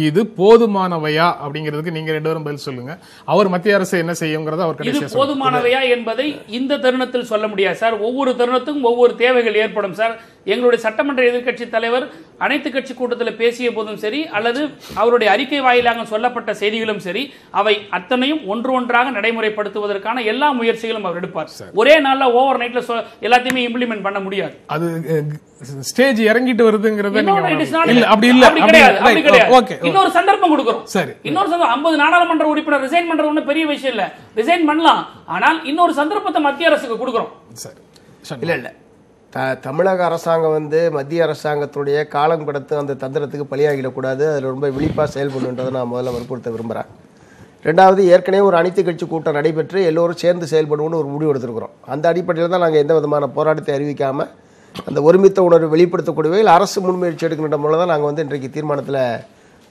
இது போதுமானவையா அப்படிங்கிறதுக்கு நீங்க 2 பேரும் பதில் சொல்லுங்க. அவர் மத்திய அரசு என்ன செய்யுங்கிறத அவர் கடைசியா போதுமானவையா என்பதை இந்த தருணத்தில் சொல்ல முடியாது சார். ஒவ்வொரு தருணத்துக்கும் ஒவ்வொரு தேவைகள் ஏற்படும் சார். எங்களுடைய சட்டமன்ற எதிர்க்கட்சி தலைவர் அனைத்து கட்சி கூட்டத்தில் பேசிய போதும் சரி, அல்லது அவருடைய அறிக்கை வாயிலாக சொல்லப்பட்ட செய்திகளும் சரி, அவை அத்தனையும் ஒன்றாக நடைமுறைப்படுத்துவதற்கான எல்லா முயற்சிகளும் அவர் எடுப்பார். ஒரே நாள்ல ஓவர் நைட்ல எல்லாத்தையுமே இம்ப்ளிமெண்ட் பண்ண முடியாது. அது ஸ்டேஜ் இறங்கிட்டு வருதுங்கிறது இன்னொரு சந்தர்ப்பம் கொடுக்கிறோம். சரி, இன்னொரு 50 நாடாளுமன்ற உறுப்பினர் ரிசைன் பண்றது ஒன்றும் பெரிய விஷயம் இல்ல, ரிசைன் பண்ணலாம். ஆனால் இன்னொரு சந்தர்ப்பத்தை மத்திய அரசுக்கு கொடுக்கிறோம். சரி, இல்ல தமிழக அரசாங்கம் வந்து மத்திய அரசாங்கத்துடைய காலம் கடத்து அந்த தந்திரத்துக்கு பலியாகிடக்கூடாது. அதில் ரொம்ப விழிப்பாக செயல்படுன்றதை நான் முதல்ல வற்புறுத்த விரும்புகிறேன். 2வது, ஏற்கனவே ஒரு அனைத்து கட்சி கூட்டம் நடைபெற்று எல்லோரும் சேர்ந்து செயல்படுவோம்னு ஒரு முடிவு எடுத்திருக்கிறோம். அந்த அடிப்படையில் தான் நாங்கள் எந்த விதமான போராட்டத்தை அறிவிக்காமல் அந்த ஒருமித்த உணர்வை வெளிப்படுத்தக்கூடியவையில் அரசு முன்முயற்சி எடுக்கின்ற மூலம் தான் நாங்கள் வந்து இன்றைக்கு தீர்மானத்தில்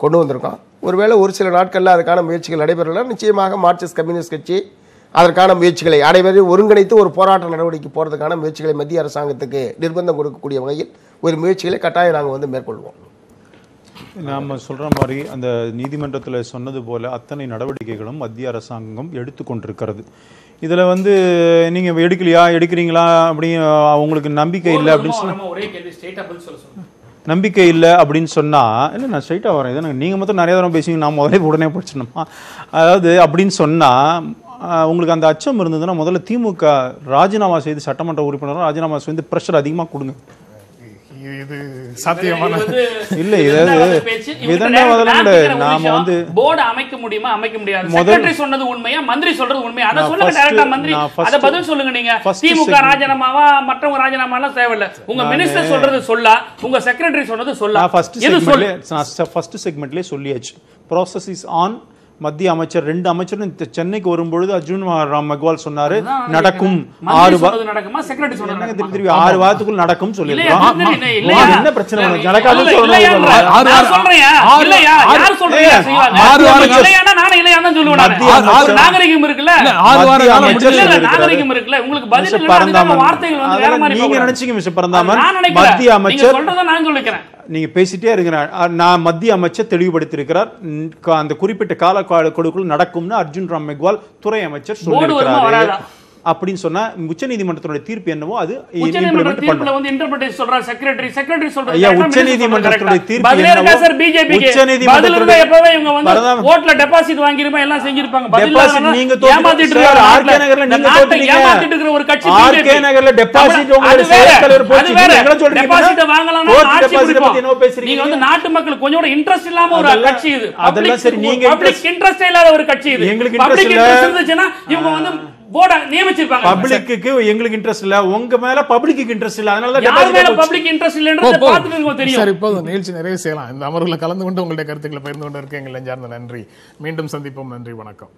கொண்டு வந்திருக்கோம். ஒருவேளை ஒரு சில நாட்களில் அதுக்கான முயற்சிகள் நடைபெறல, நிச்சயமாக மார்க்சிஸ்ட் கம்யூனிஸ்ட் கட்சி அதற்கான முயற்சிகளை அனைவரையும் ஒருங்கிணைத்து ஒரு போராட்ட நடவடிக்கை போகிறதுக்கான முயற்சிகளை மத்திய அரசாங்கத்துக்கு நிர்பந்தம் கொடுக்கக்கூடிய வகையில் ஒரு முயற்சிகளை கட்டாயம் நாங்கள் வந்து மேற்கொள்வோம். நாம் சொல்கிற மாதிரி அந்த நீதிமன்றத்தில் சொன்னது போல் அத்தனை நடவடிக்கைகளும் மத்திய அரசாங்கம் எடுத்துக்கொண்டிருக்கிறது. இதில் வந்து நீங்கள் எடுக்கிறீங்களா அப்படின்னு அவங்களுக்கு நம்பிக்கை இல்லை அப்படின்னு நம்பிக்கை இல்லை அப்படின்னு சொன்னால், இல்லை நான் ஸ்ட்ரைட்டாக வரேன், இதை நீங்கள் மொத்தம் நிறைய தரம் பேசிங்க, நான் முதலே உடனே படிச்சிடணுமா? அதாவது அப்படின்னு சொன்னால் உங்களுக்கு அந்த அச்சம் இருந்ததுன்னா முதல்ல திமுக ராஜினாமா செய்து சட்டமன்ற உறுப்பினரும் ராஜினாமா செய்து பிரஷர் அதிகமாக கொடுங்க. இது சாத்தியமான இல்ல, நாம வந்து போர்டு அமைக்க முடியுமா அமைக்க முடியாது? செக்ரட்டரி சொன்னது உண்மையா, மந்திரி சொல்றது உண்மையா? அத சொல்லுங்க டைரக்டா. மந்திரி அத பதில் சொல்லுங்க. நீங்க திமுக ராஜினாமாவா மற்றவங்க ராஜினாமாலாம் தேவையில்ல. உங்க மினிஸ்டர் சொல்றது சொல்லா, உங்க செக்ரட்டரி சொன்னது சொல்லா. ஃபர்ஸ்ட் செக்மெண்ட்லயே சொல்லியாச்சு. process is on. மத்திய அமைச்சர் 2 அமைச்சரும் சென்னைக்கு வரும்பொழுது அர்ஜுன் ராம் மெக்வால் சொன்னாரு நடக்கும் 6 வாரத்துக்குள் நடக்கும் சொல்லிருக்கோம். என்ன பிரச்சனை நடக்காதுன்னு நாகரிகம் இருக்குல்ல, நாகரிகம் இருக்குல்ல, உங்களுக்கு பதில் வார்த்தைகள் வந்து வேற மாதிரி நீங்க நினைச்சீங்க மிஸ்டர் பரந்தாமன். மத்திய அமைச்சர் சொல்றத நான் சொல்லிக்கிறேன், நீங்க பேசிட்டே இருக்கிறார். நான் மத்திய அமைச்சர் தெளிவுபடுத்தியிருக்கிறார். அந்த குறிப்பிட்ட கால கொடுக்குள் நடக்கும்னு அர்ஜுன் ராம் மெக்வால் துறை அமைச்சர் சொல்லியிருக்கிறார். அப்படின்னு சொன்னா உச்சநீதிமன்றத்தினுடைய தீர்ப்பு என்னவோ அது இம்ப்ளிமென்ட் பண்ணணும். வந்து இன்டர்பிரேட் சொல்றார் செக்ரட்டரி சொல்றார். ஐயா, உச்சநீதிமன்றத்தினுடைய தீர்ப்பு என்னவோ சார் பிஜேபிக்கு உச்சநீதிமன்றத்துல எப்பவே இவங்க வந்து ஓட்ல டெபாசிட் வாங்கிருமா எல்லாம் செஞ்சிருப்பாங்க. டெபாசிட் நீங்க ஏமாத்திட்டு இருக்காரு. ஆர்கே நகர்ல நீங்க தோத்தீங்க. ஏமாத்திட்டு இருக்கிற ஒரு கட்சி ஆர்கே நகர்ல டெபாசிட் உங்களுடைய செயல் தலைவர் போச்சு. நீங்க சொல்றீங்க டெபாசிட் வாங்கலாம்னா ஆட்சி பத்தி என்ன பேசுறீங்க? நீங்க வந்து நாட்டு மக்களுக்கு கொஞ்சம் கூட இன்ட்ரஸ்ட் இல்லாம ஒரு கட்சி இது. அதெல்லாம் சரி, நீங்க பப்ளிக் இன்ட்ரஸ்ட் இல்லாத ஒரு கட்சி இது. எங்களுக்கு இன்ட்ரஸ்ட் இருந்துச்சுன்னா இவங்க வந்து போர்ட நியமிச்சிருப்பாங்க. பப்ளிக்கு எங்களுக்கு இன்ட்ரஸ்ட் இல்ல, உங்க மேல பப்ளிக்கு இன்ட்ரஸ்ட் இல்ல, அதனால தான் யார் மேல பப்ளிக் இன்ட்ரஸ்ட் இல்லன்றது பார்த்துட்டு உங்களுக்கு தெரியும். சரி, இப்போது நிகழ்ச்சி நிறைய செய்யலாம். இந்த அமர்வுல கலந்து கொண்டு உங்களுடைய கருத்துக்களை பகிர்ந்து கொண்டு இருக்க எங்கள் நெஞ்சார்ந்த நன்றி. மீண்டும் சந்திப்போம். நன்றி, வணக்கம்.